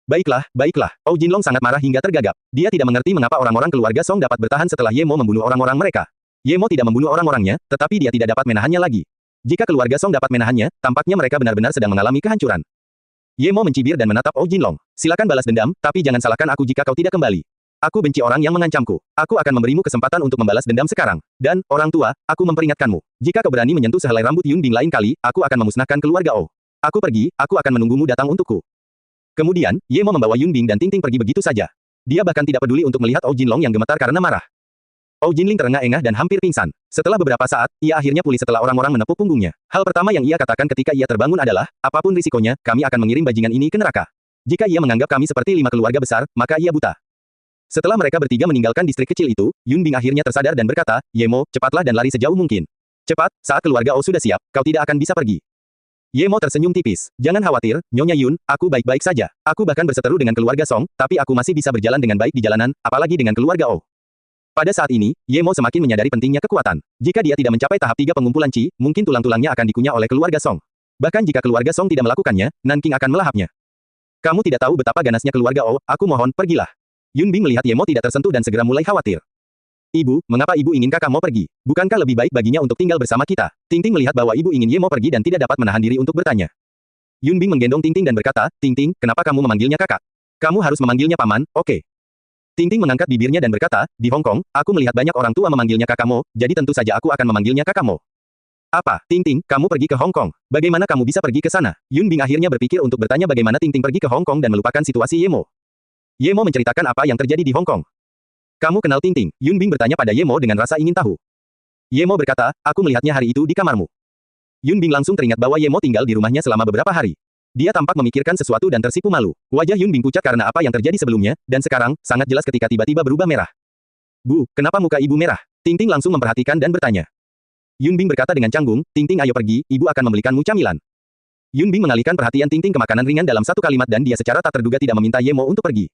Baiklah, baiklah. Oh Jinlong sangat marah hingga tergagap. Dia tidak mengerti mengapa orang-orang keluarga Song dapat bertahan setelah Yemo membunuh orang-orang mereka. Yemo tidak membunuh orang-orangnya, tetapi dia tidak dapat menahannya lagi. Jika keluarga Song dapat menahannya, tampaknya mereka benar-benar sedang mengalami kehancuran. Yemo mencibir dan menatap Oh Jinlong. Silakan balas dendam, tapi jangan salahkan aku jika kau tidak kembali. Aku benci orang yang mengancamku. Aku akan memberimu kesempatan untuk membalas dendam sekarang. Dan, orang tua, aku memperingatkanmu. Jika kau berani menyentuh sehelai rambut Yun Bing lain kali, aku akan memusnahkan keluarga O. Aku pergi, aku akan menunggumu datang untukku. Kemudian, Yemo membawa Yun Bing dan Ting Ting pergi begitu saja. Dia bahkan tidak peduli untuk melihat Oh Jinlong yang gemetar karena marah. Oh Jinling terengah-engah dan hampir pingsan. Setelah beberapa saat, ia akhirnya pulih setelah orang-orang menepuk punggungnya. Hal pertama yang ia katakan ketika ia terbangun adalah, apapun risikonya, kami akan mengirim bajingan ini ke neraka. Jika ia menganggap kami seperti 5 keluarga besar, maka ia buta. Setelah mereka bertiga meninggalkan distrik kecil itu, Yun Bing akhirnya tersadar dan berkata, Yemo, cepatlah dan lari sejauh mungkin. Cepat, saat keluarga O sudah siap, kau tidak akan bisa pergi. Yemo tersenyum tipis. Jangan khawatir, Nyonya Yun, aku baik-baik saja. Aku bahkan berseteru dengan keluarga Song, tapi aku masih bisa berjalan dengan baik di jalanan, apalagi dengan keluarga O. Pada saat ini, Yemo semakin menyadari pentingnya kekuatan. Jika dia tidak mencapai tahap 3 pengumpulan Qi, mungkin tulang-tulangnya akan dikunyah oleh keluarga Song. Bahkan jika keluarga Song tidak melakukannya, Nanking akan melahapnya. Kamu tidak tahu betapa ganasnya keluarga O, aku mohon, pergilah. Yun Bing melihat Yemo tidak tersentuh dan segera mulai khawatir. Ibu, mengapa ibu ingin kakak mau pergi? Bukankah lebih baik baginya untuk tinggal bersama kita? Ting Ting melihat bahwa ibu ingin Yemo pergi dan tidak dapat menahan diri untuk bertanya. Yun Bing menggendong Ting Ting dan berkata, Ting Ting, kenapa kamu memanggilnya kakak? Kamu harus memanggilnya paman, oke. Ting Ting mengangkat bibirnya dan berkata, di Hong Kong, aku melihat banyak orang tua memanggilnya kakak Mo, jadi tentu saja aku akan memanggilnya kakak Mo. Apa, Ting Ting, kamu pergi ke Hong Kong? Bagaimana kamu bisa pergi ke sana? Yun Bing akhirnya berpikir untuk bertanya bagaimana Ting Ting pergi ke Hong Kong dan melupakan situasi Yemo. Yemo menceritakan apa yang terjadi di Hong Kong. Kamu kenal Ting Ting? Yun Bing bertanya pada Yemo dengan rasa ingin tahu. Yemo berkata, aku melihatnya hari itu di kamarmu. Yun Bing langsung teringat bahwa Yemo tinggal di rumahnya selama beberapa hari. Dia tampak memikirkan sesuatu dan tersipu malu. Wajah Yun Bing pucat karena apa yang terjadi sebelumnya, dan sekarang, sangat jelas ketika tiba-tiba berubah merah. Bu, kenapa muka ibu merah? Ting Ting langsung memperhatikan dan bertanya. Yun Bing berkata dengan canggung, Ting Ting ayo pergi, ibu akan membelikanmu camilan. Yun Bing mengalihkan perhatian Ting Ting ke makanan ringan dalam satu kalimat dan dia secara tak terduga tidak meminta Yemo untuk pergi.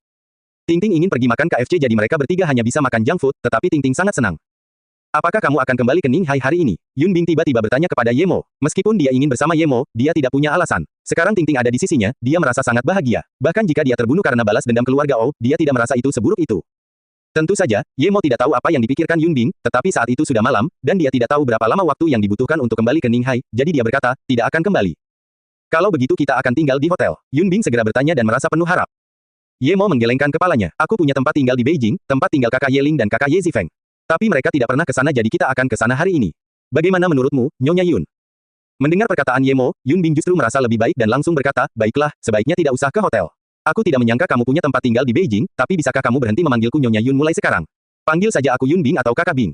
Ting Ting ingin pergi makan KFC jadi mereka bertiga hanya bisa makan junk food, tetapi Ting Ting sangat senang. Apakah kamu akan kembali ke Ninghai hari ini? Yun Bing tiba-tiba bertanya kepada Ye Mo. Meskipun dia ingin bersama Ye Mo, dia tidak punya alasan. Sekarang Ting Ting ada di sisinya, dia merasa sangat bahagia. Bahkan jika dia terbunuh karena balas dendam keluarga O, dia tidak merasa itu seburuk itu. Tentu saja, Ye Mo tidak tahu apa yang dipikirkan Yun Bing, tetapi saat itu sudah malam, dan dia tidak tahu berapa lama waktu yang dibutuhkan untuk kembali ke Ninghai, jadi dia berkata, tidak akan kembali. Kalau begitu kita akan tinggal di hotel. Yun Bing segera bertanya dan merasa penuh harap. Ye Mo menggelengkan kepalanya. Aku punya tempat tinggal di Beijing, tempat tinggal kakak Ye Ling dan kakak Ye Zifeng. Tapi mereka tidak pernah ke sana jadi kita akan ke sana hari ini. Bagaimana menurutmu, Nyonya Yun? Mendengar perkataan Ye Mo, Yun Bing justru merasa lebih baik dan langsung berkata, baiklah, sebaiknya tidak usah ke hotel. Aku tidak menyangka kamu punya tempat tinggal di Beijing, tapi bisakah kamu berhenti memanggilku Nyonya Yun mulai sekarang? Panggil saja aku Yun Bing atau Kakak Bing.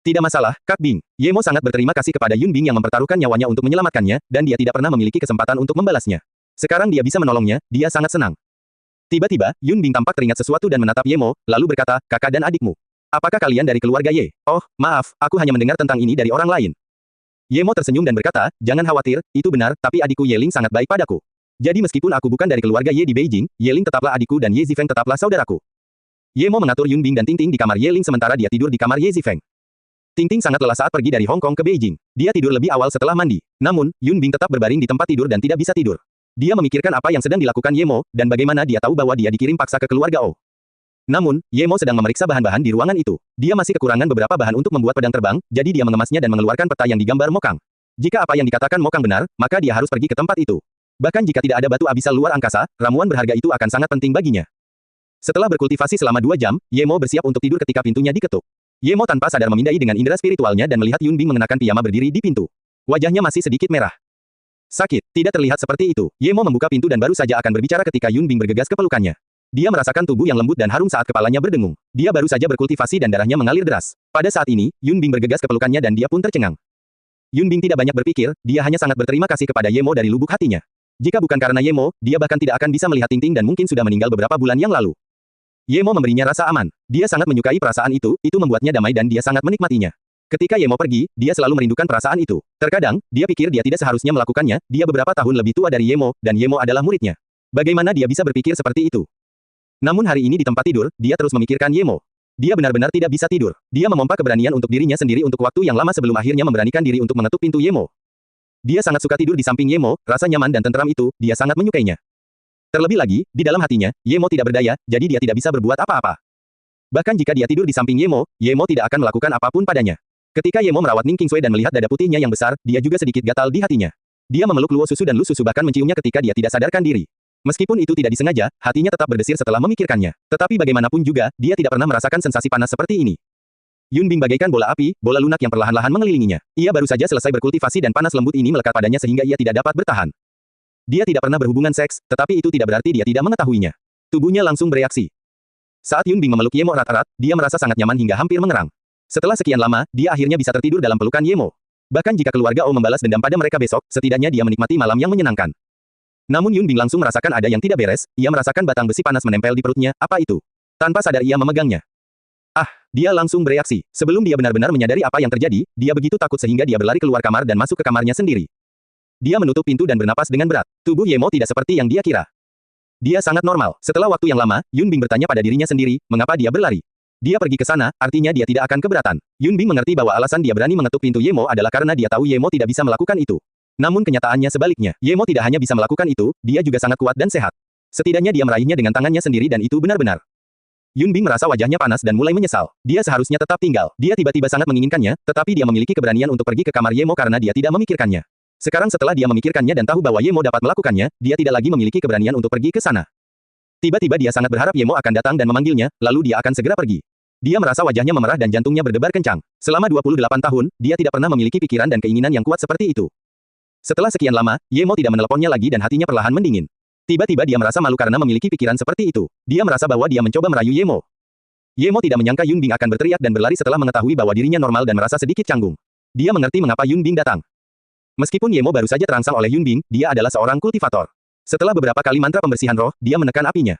Tidak masalah, Kak Bing. Ye Mo sangat berterima kasih kepada Yun Bing yang mempertaruhkan nyawanya untuk menyelamatkannya, dan dia tidak pernah memiliki kesempatan untuk membalasnya. Sekarang dia bisa menolongnya, dia sangat senang. Tiba-tiba, Yun Bing tampak teringat sesuatu dan menatap Ye Mo, lalu berkata, kakak dan adikmu. Apakah kalian dari keluarga Ye? Oh, maaf, aku hanya mendengar tentang ini dari orang lain. Ye Mo tersenyum dan berkata, jangan khawatir, itu benar, tapi adikku Ye Ling sangat baik padaku. Jadi meskipun aku bukan dari keluarga Ye di Beijing, Ye Ling tetaplah adikku dan Ye Zifeng tetaplah saudaraku. Ye Mo mengatur Yun Bing dan Ting Ting di kamar Ye Ling sementara dia tidur di kamar Ye Zifeng. Ting Ting sangat lelah saat pergi dari Hong Kong ke Beijing. Dia tidur lebih awal setelah mandi. Namun, Yun Bing tetap berbaring di tempat tidur dan tidak bisa tidur. Dia memikirkan apa yang sedang dilakukan Ye Mo, dan bagaimana dia tahu bahwa dia dikirim paksa ke keluarga O. Namun, Ye Mo sedang memeriksa bahan-bahan di ruangan itu. Dia masih kekurangan beberapa bahan untuk membuat pedang terbang, jadi dia mengemasnya dan mengeluarkan peta yang digambar Mokang. Jika apa yang dikatakan Mokang benar, maka dia harus pergi ke tempat itu. Bahkan jika tidak ada batu abisal luar angkasa, ramuan berharga itu akan sangat penting baginya. Setelah berkultivasi selama 2 jam, Ye Mo bersiap untuk tidur ketika pintunya diketuk. Ye Mo tanpa sadar memindai dengan indera spiritualnya dan melihat Yun Bing mengenakan piyama berdiri di pintu. Wajahnya masih sedikit merah. Sakit, tidak terlihat seperti itu. Ye Mo membuka pintu dan baru saja akan berbicara ketika Yun Bing bergegas ke pelukannya. Dia merasakan tubuh yang lembut dan harum saat kepalanya berdengung. Dia baru saja berkultivasi dan darahnya mengalir deras. Pada saat ini, Yun Bing bergegas ke pelukannya dan dia pun tercengang. Yun Bing tidak banyak berpikir, dia hanya sangat berterima kasih kepada Ye Mo dari lubuk hatinya. Jika bukan karena Ye Mo, dia bahkan tidak akan bisa melihat Ting Ting dan mungkin sudah meninggal beberapa bulan yang lalu. Ye Mo memberinya rasa aman. Dia sangat menyukai perasaan itu membuatnya damai dan dia sangat menikmatinya. Ketika Ye Mo pergi, dia selalu merindukan perasaan itu. Terkadang, dia pikir dia tidak seharusnya melakukannya, dia beberapa tahun lebih tua dari Ye Mo, dan Ye Mo adalah muridnya. Bagaimana dia bisa berpikir seperti itu? Namun hari ini di tempat tidur, dia terus memikirkan Ye Mo. Dia benar-benar tidak bisa tidur. Dia memompa keberanian untuk dirinya sendiri untuk waktu yang lama sebelum akhirnya memberanikan diri untuk mengetuk pintu Ye Mo. Dia sangat suka tidur di samping Ye Mo, rasa nyaman dan tentram itu, dia sangat menyukainya. Terlebih lagi, di dalam hatinya, Ye Mo tidak berdaya, jadi dia tidak bisa berbuat apa-apa. Bahkan jika dia tidur di samping Ye Mo tidak akan melakukan apapun padanya. Ketika Ye Mo merawat Ning Qingsui dan melihat dada putihnya yang besar, dia juga sedikit gatal di hatinya. Dia memeluk Luo Susu dan Lu Susu bahkan menciumnya ketika dia tidak sadarkan diri. Meskipun itu tidak disengaja, hatinya tetap berdesir setelah memikirkannya. Tetapi bagaimanapun juga, dia tidak pernah merasakan sensasi panas seperti ini. Yun Bing bagaikan bola api, bola lunak yang perlahan-lahan mengelilinginya. Ia baru saja selesai berkultivasi dan panas lembut ini melekat padanya sehingga ia tidak dapat bertahan. Dia tidak pernah berhubungan seks, tetapi itu tidak berarti dia tidak mengetahuinya. Tubuhnya langsung bereaksi. Saat Yun Bing memeluk Ye Mo erat-erat, dia merasa sangat nyaman hingga hampir mengerang. Setelah sekian lama, dia akhirnya bisa tertidur dalam pelukan Ye Mo. Bahkan jika keluarga O membalas dendam pada mereka besok, setidaknya dia menikmati malam yang menyenangkan. Namun Yun Bing langsung merasakan ada yang tidak beres, ia merasakan batang besi panas menempel di perutnya, apa itu? Tanpa sadar ia memegangnya. Dia langsung bereaksi. Sebelum dia benar-benar menyadari apa yang terjadi, dia begitu takut sehingga dia berlari keluar kamar dan masuk ke kamarnya sendiri. Dia menutup pintu dan bernapas dengan berat. Tubuh Ye Mo tidak seperti yang dia kira. Dia sangat normal. Setelah waktu yang lama, Yun Bing bertanya pada dirinya sendiri, mengapa dia berlari? Dia pergi ke sana, artinya dia tidak akan keberatan. Yun Bing mengerti bahwa alasan dia berani mengetuk pintu Ye Mo adalah karena dia tahu Ye Mo tidak bisa melakukan itu. Namun kenyataannya sebaliknya, Ye Mo tidak hanya bisa melakukan itu, dia juga sangat kuat dan sehat. Setidaknya dia meraihnya dengan tangannya sendiri dan itu benar-benar. Yun Bing merasa wajahnya panas dan mulai menyesal. Dia seharusnya tetap tinggal. Dia tiba-tiba sangat menginginkannya, tetapi dia memiliki keberanian untuk pergi ke kamar Ye Mo karena dia tidak memikirkannya. Sekarang setelah dia memikirkannya dan tahu bahwa Ye Mo dapat melakukannya, dia tidak lagi memiliki keberanian untuk pergi ke sana. Tiba-tiba dia sangat berharap Ye Mo akan datang dan memanggilnya, lalu dia akan segera pergi. Dia merasa wajahnya memerah dan jantungnya berdebar kencang. Selama 28 tahun, dia tidak pernah memiliki pikiran dan keinginan yang kuat seperti itu. Setelah sekian lama, Ye Mo tidak meneleponnya lagi dan hatinya perlahan mendingin. Tiba-tiba dia merasa malu karena memiliki pikiran seperti itu. Dia merasa bahwa dia mencoba merayu Ye Mo. Ye Mo tidak menyangka Yun Bing akan berteriak dan berlari setelah mengetahui bahwa dirinya normal dan merasa sedikit canggung. Dia mengerti mengapa Yun Bing datang. Meskipun Ye Mo baru saja terangsang oleh Yun Bing, dia adalah seorang kultivator. Setelah beberapa kali mantra pembersihan roh, dia menekan apinya.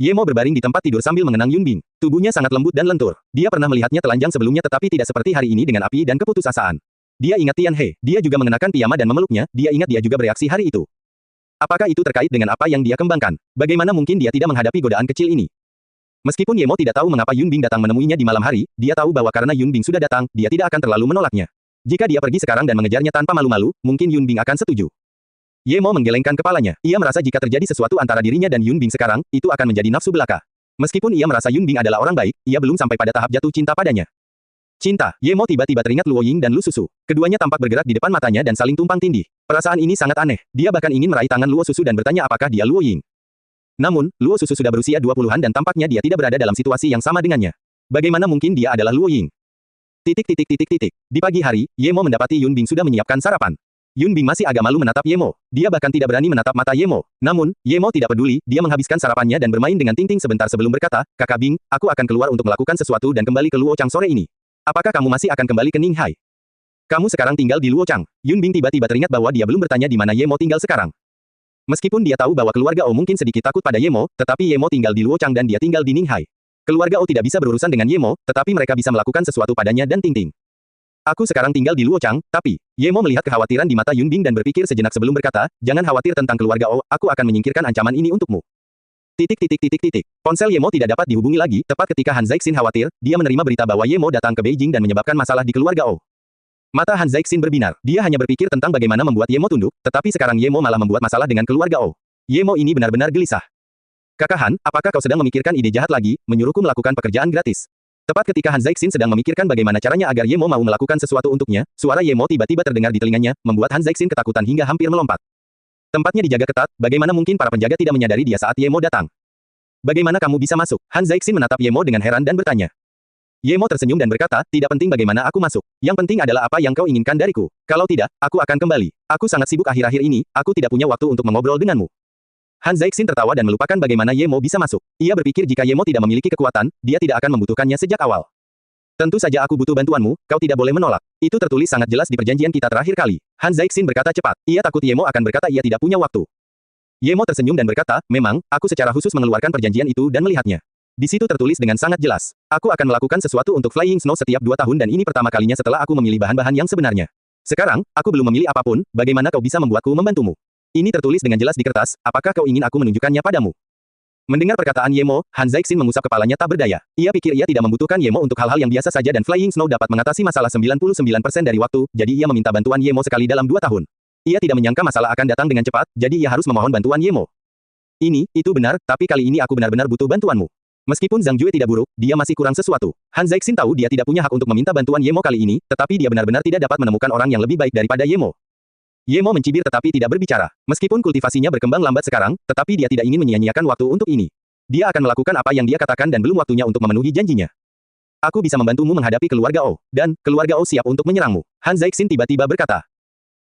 Ye Mo berbaring di tempat tidur sambil mengenang Yun Bing. Tubuhnya sangat lembut dan lentur. Dia pernah melihatnya telanjang sebelumnya tetapi tidak seperti hari ini dengan api dan keputusasaan. Dia ingat Tian He. Dia juga mengenakan piyama dan memeluknya, dia ingat dia juga bereaksi hari itu. Apakah itu terkait dengan apa yang dia kembangkan? Bagaimana mungkin dia tidak menghadapi godaan kecil ini? Meskipun Ye Mo tidak tahu mengapa Yun Bing datang menemuinya di malam hari, dia tahu bahwa karena Yun Bing sudah datang, dia tidak akan terlalu menolaknya. Jika dia pergi sekarang dan mengejarnya tanpa malu-malu, mungkin Yun Bing akan setuju. Ye Mo menggelengkan kepalanya. Ia merasa jika terjadi sesuatu antara dirinya dan Yun Bing sekarang, itu akan menjadi nafsu belaka. Meskipun ia merasa Yun Bing adalah orang baik, ia belum sampai pada tahap jatuh cinta padanya. Cinta. Ye Mo tiba-tiba teringat Luo Ying dan Lu Susu. Keduanya tampak bergerak di depan matanya dan saling tumpang tindih. Perasaan ini sangat aneh. Dia bahkan ingin meraih tangan Luo Susu dan bertanya apakah dia Luo Ying. Namun, Luo Susu sudah berusia 20-an dan tampaknya dia tidak berada dalam situasi yang sama dengannya. Bagaimana mungkin dia adalah Luo Ying? Di pagi hari, Ye Mo mendapati Yun Bing sudah menyiapkan sarapan. Yun Bing masih agak malu menatap Ye Mo. Dia bahkan tidak berani menatap mata Ye Mo. Namun, Ye Mo tidak peduli, dia menghabiskan sarapannya dan bermain dengan Ting Ting sebentar sebelum berkata, "Kakak Bing, aku akan keluar untuk melakukan sesuatu dan kembali ke Luo Chang sore ini. Apakah kamu masih akan kembali ke Ninghai? Kamu sekarang tinggal di Luo Chang." Yun Bing tiba-tiba teringat bahwa dia belum bertanya di mana Ye Mo tinggal sekarang. Meskipun dia tahu bahwa keluarga O mungkin sedikit takut pada Ye Mo, tetapi Ye Mo tinggal di Luo Chang dan dia tinggal di Ninghai. Keluarga O tidak bisa berurusan dengan Ye Mo, tetapi mereka bisa melakukan sesuatu padanya dan Ting Ting. Aku sekarang tinggal di Luo Chang, tapi Ye Mo melihat kekhawatiran di mata Yun Bing dan berpikir sejenak sebelum berkata, "Jangan khawatir tentang keluarga O, aku akan menyingkirkan ancaman ini untukmu." Ponsel Ye Mo tidak dapat dihubungi lagi, tepat ketika Han Zhaixin khawatir, dia menerima berita bahwa Ye Mo datang ke Beijing dan menyebabkan masalah di keluarga O. Mata Han Zhaixin berbinar. Dia hanya berpikir tentang bagaimana membuat Ye Mo tunduk, tetapi sekarang Ye Mo malah membuat masalah dengan keluarga O. Ye Mo ini benar-benar gelisah. "Kakak Han, apakah kau sedang memikirkan ide jahat lagi, menyuruhku melakukan pekerjaan gratis?" Tepat ketika Han Zhaixin sedang memikirkan bagaimana caranya agar Ye Mo mau melakukan sesuatu untuknya, suara Ye Mo tiba-tiba terdengar di telinganya, membuat Han Zhaixin ketakutan hingga hampir melompat. Tempatnya dijaga ketat, bagaimana mungkin para penjaga tidak menyadari dia saat Ye Mo datang? "Bagaimana kamu bisa masuk?" Han Zhaixin menatap Ye Mo dengan heran dan bertanya. Ye Mo tersenyum dan berkata, "Tidak penting bagaimana aku masuk. Yang penting adalah apa yang kau inginkan dariku. Kalau tidak, aku akan kembali. Aku sangat sibuk akhir-akhir ini, aku tidak punya waktu untuk mengobrol denganmu." Han Zhaixin tertawa dan melupakan bagaimana Ye Mo bisa masuk. Ia berpikir jika Ye Mo tidak memiliki kekuatan, dia tidak akan membutuhkannya sejak awal. "Tentu saja aku butuh bantuanmu, kau tidak boleh menolak. Itu tertulis sangat jelas di perjanjian kita terakhir kali." Han Zhaixin berkata cepat. Ia takut Ye Mo akan berkata ia tidak punya waktu. Ye Mo tersenyum dan berkata, "Memang, aku secara khusus mengeluarkan perjanjian itu dan melihatnya. Di situ tertulis dengan sangat jelas. Aku akan melakukan sesuatu untuk Flying Snow setiap 2 tahun dan ini pertama kalinya setelah aku memilih bahan-bahan yang sebenarnya. Sekarang, aku belum memilih apapun, bagaimana kau bisa membuatku membantumu? Ini tertulis dengan jelas di kertas, apakah kau ingin aku menunjukkannya padamu?" Mendengar perkataan Ye Mo, Han Zhaixin mengusap kepalanya tak berdaya. Ia pikir ia tidak membutuhkan Ye Mo untuk hal-hal yang biasa saja dan Flying Snow dapat mengatasi masalah 99% dari waktu, jadi ia meminta bantuan Ye Mo sekali dalam 2 tahun. Ia tidak menyangka masalah akan datang dengan cepat, jadi ia harus memohon bantuan Ye Mo. Itu benar, tapi kali ini aku benar-benar butuh bantuanmu." Meskipun Zhang Jue tidak buruk, dia masih kurang sesuatu. Han Zhaixin tahu dia tidak punya hak untuk meminta bantuan Ye Mo kali ini, tetapi dia benar-benar tidak dapat menemukan orang yang lebih baik daripada Ye Mo. Ye Mo mencibir tetapi tidak berbicara. Meskipun kultivasinya berkembang lambat sekarang, tetapi dia tidak ingin menyia-nyiakan waktu untuk ini. Dia akan melakukan apa yang dia katakan dan belum waktunya untuk memenuhi janjinya. "Aku bisa membantumu menghadapi keluarga O, dan keluarga O siap untuk menyerangmu." Han Zhaixin tiba-tiba berkata.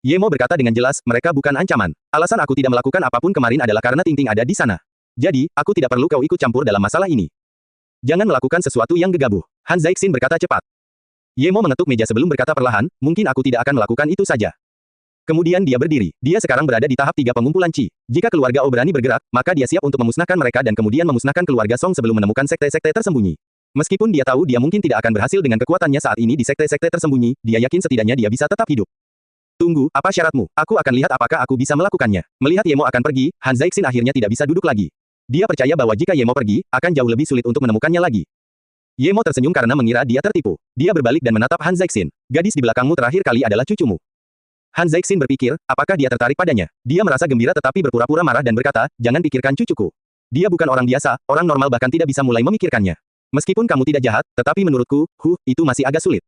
Ye Mo berkata dengan jelas, "Mereka bukan ancaman. Alasan aku tidak melakukan apapun kemarin adalah karena Ting Ting ada di sana. Jadi, aku tidak perlu kau ikut campur dalam masalah ini. Jangan melakukan sesuatu yang gegabah." Han Zhaixin berkata cepat. Ye Mo mengetuk meja sebelum berkata perlahan, "Mungkin aku tidak akan melakukan itu saja." Kemudian dia berdiri. Dia sekarang berada di tahap 3 pengumpulan Qi. Jika keluarga O berani bergerak, maka dia siap untuk memusnahkan mereka dan kemudian memusnahkan keluarga Song sebelum menemukan sekte-sekte tersembunyi. Meskipun dia tahu dia mungkin tidak akan berhasil dengan kekuatannya saat ini di sekte-sekte tersembunyi, dia yakin setidaknya dia bisa tetap hidup. "Tunggu, apa syaratmu? Aku akan lihat apakah aku bisa melakukannya." Melihat Ye Mo akan pergi, Han Zhaixin akhirnya tidak bisa duduk lagi. Dia percaya bahwa jika Ye Mo pergi, akan jauh lebih sulit untuk menemukannya lagi. Ye Mo tersenyum karena mengira dia tertipu. Dia berbalik dan menatap Han Zhaixin. "Gadis di belakangmu terakhir kali adalah cucumu." Han Zhaixin berpikir, apakah dia tertarik padanya? Dia merasa gembira tetapi berpura-pura marah dan berkata, "Jangan pikirkan cucuku. Dia bukan orang biasa, orang normal bahkan tidak bisa mulai memikirkannya. Meskipun kamu tidak jahat, tetapi menurutku, itu masih agak sulit."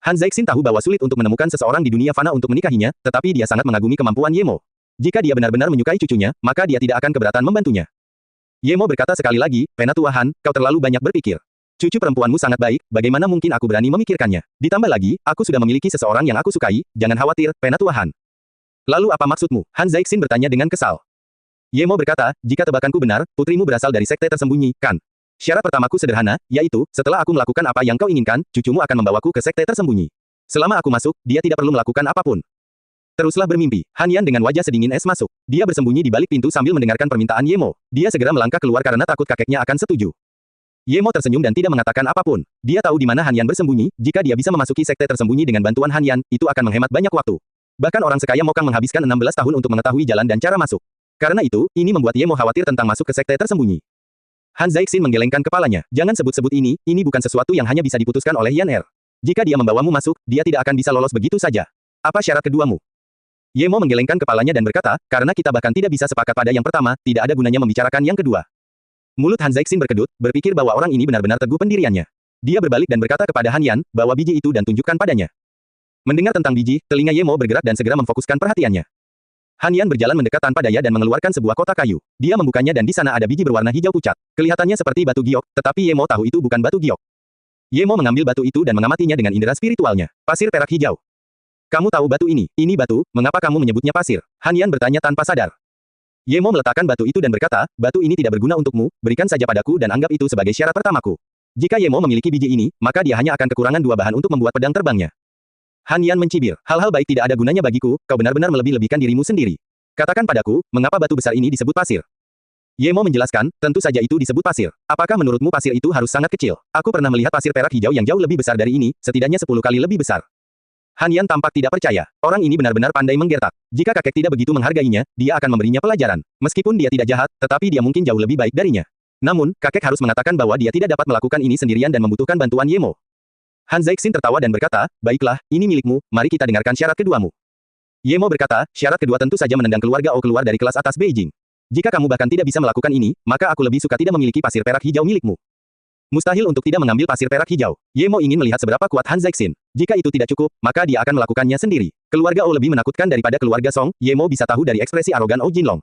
Han Zhaixin tahu bahwa sulit untuk menemukan seseorang di dunia fana untuk menikahinya, tetapi dia sangat mengagumi kemampuan Ye Mo. Jika dia benar-benar menyukai cucunya, maka dia tidak akan keberatan membantunya. Ye Mo berkata sekali lagi, "Penatua Han, kau terlalu banyak berpikir. Cucu perempuanmu sangat baik, bagaimana mungkin aku berani memikirkannya? Ditambah lagi, aku sudah memiliki seseorang yang aku sukai, jangan khawatir, Penatua Han." "Lalu apa maksudmu?" Han Zhaixin bertanya dengan kesal. Ye Mo berkata, "Jika tebakanku benar, putrimu berasal dari sekte tersembunyi, kan? Syarat pertamaku sederhana, yaitu, setelah aku melakukan apa yang kau inginkan, cucumu akan membawaku ke sekte tersembunyi. Selama aku masuk, dia tidak perlu melakukan apapun." Teruslah bermimpi. Han Yan dengan wajah sedingin es masuk. Dia bersembunyi di balik pintu sambil mendengarkan permintaan Ye Mo. Dia segera melangkah keluar karena takut kakeknya akan setuju. Ye Mo tersenyum dan tidak mengatakan apapun. Dia tahu di mana Han Yan bersembunyi, jika dia bisa memasuki sekte tersembunyi dengan bantuan Han Yan, itu akan menghemat banyak waktu. Bahkan orang sekaya Mokang menghabiskan 16 tahun untuk mengetahui jalan dan cara masuk. Karena itu, ini membuat Ye Mo khawatir tentang masuk ke sekte tersembunyi. Han Zeixin menggelengkan kepalanya. Jangan sebut-sebut ini bukan sesuatu yang hanya bisa diputuskan oleh Yan Er. Jika dia membawamu masuk, dia tidak akan bisa lolos begitu saja. Apa syarat keduamu? Ye Mo menggelengkan kepalanya dan berkata, karena kita bahkan tidak bisa sepakat pada yang pertama, tidak ada gunanya membicarakan yang kedua. Mulut Han Zeixin berkedut, berpikir bahwa orang ini benar-benar teguh pendiriannya. Dia berbalik dan berkata kepada Han Yan, bawa biji itu dan tunjukkan padanya. Mendengar tentang biji, telinga Ye Mo bergerak dan segera memfokuskan perhatiannya. Han Yan berjalan mendekat tanpa daya dan mengeluarkan sebuah kotak kayu. Dia membukanya dan di sana ada biji berwarna hijau pucat. Kelihatannya seperti batu giok, tetapi Ye Mo tahu itu bukan batu giok. Ye Mo mengambil batu itu dan mengamatinya dengan indera spiritualnya. Pasir perak hijau. Kamu tahu batu ini? Ini batu, mengapa kamu menyebutnya pasir? Han Yan bertanya tanpa sadar. Ye Mo meletakkan batu itu dan berkata, batu ini tidak berguna untukmu, berikan saja padaku dan anggap itu sebagai syarat pertamaku. Jika Ye Mo memiliki biji ini, maka dia hanya akan kekurangan 2 bahan untuk membuat pedang terbangnya. Han Yan mencibir, hal-hal baik tidak ada gunanya bagiku, kau benar-benar melebih-lebihkan dirimu sendiri. Katakan padaku, mengapa batu besar ini disebut pasir? Ye Mo menjelaskan, tentu saja itu disebut pasir. Apakah menurutmu pasir itu harus sangat kecil? Aku pernah melihat pasir perak hijau yang jauh lebih besar dari ini, setidaknya 10 kali lebih besar. Han Yan tampak tidak percaya. Orang ini benar-benar pandai menggertak. Jika kakek tidak begitu menghargainya, dia akan memberinya pelajaran. Meskipun dia tidak jahat, tetapi dia mungkin jauh lebih baik darinya. Namun, kakek harus mengatakan bahwa dia tidak dapat melakukan ini sendirian dan membutuhkan bantuan Ye Mo. Han Zeixin tertawa dan berkata, baiklah, ini milikmu, mari kita dengarkan syarat keduamu. Ye Mo berkata, syarat kedua tentu saja menendang keluarga O keluar dari kelas atas Beijing. Jika kamu bahkan tidak bisa melakukan ini, maka aku lebih suka tidak memiliki pasir perak hijau milikmu. Mustahil untuk tidak mengambil pasir perak hijau. Ye Mo ingin melihat seberapa kuat Han Zeixin. Jika itu tidak cukup, maka dia akan melakukannya sendiri. Keluarga O lebih menakutkan daripada keluarga Song, Ye Mo bisa tahu dari ekspresi arogan O Jinlong.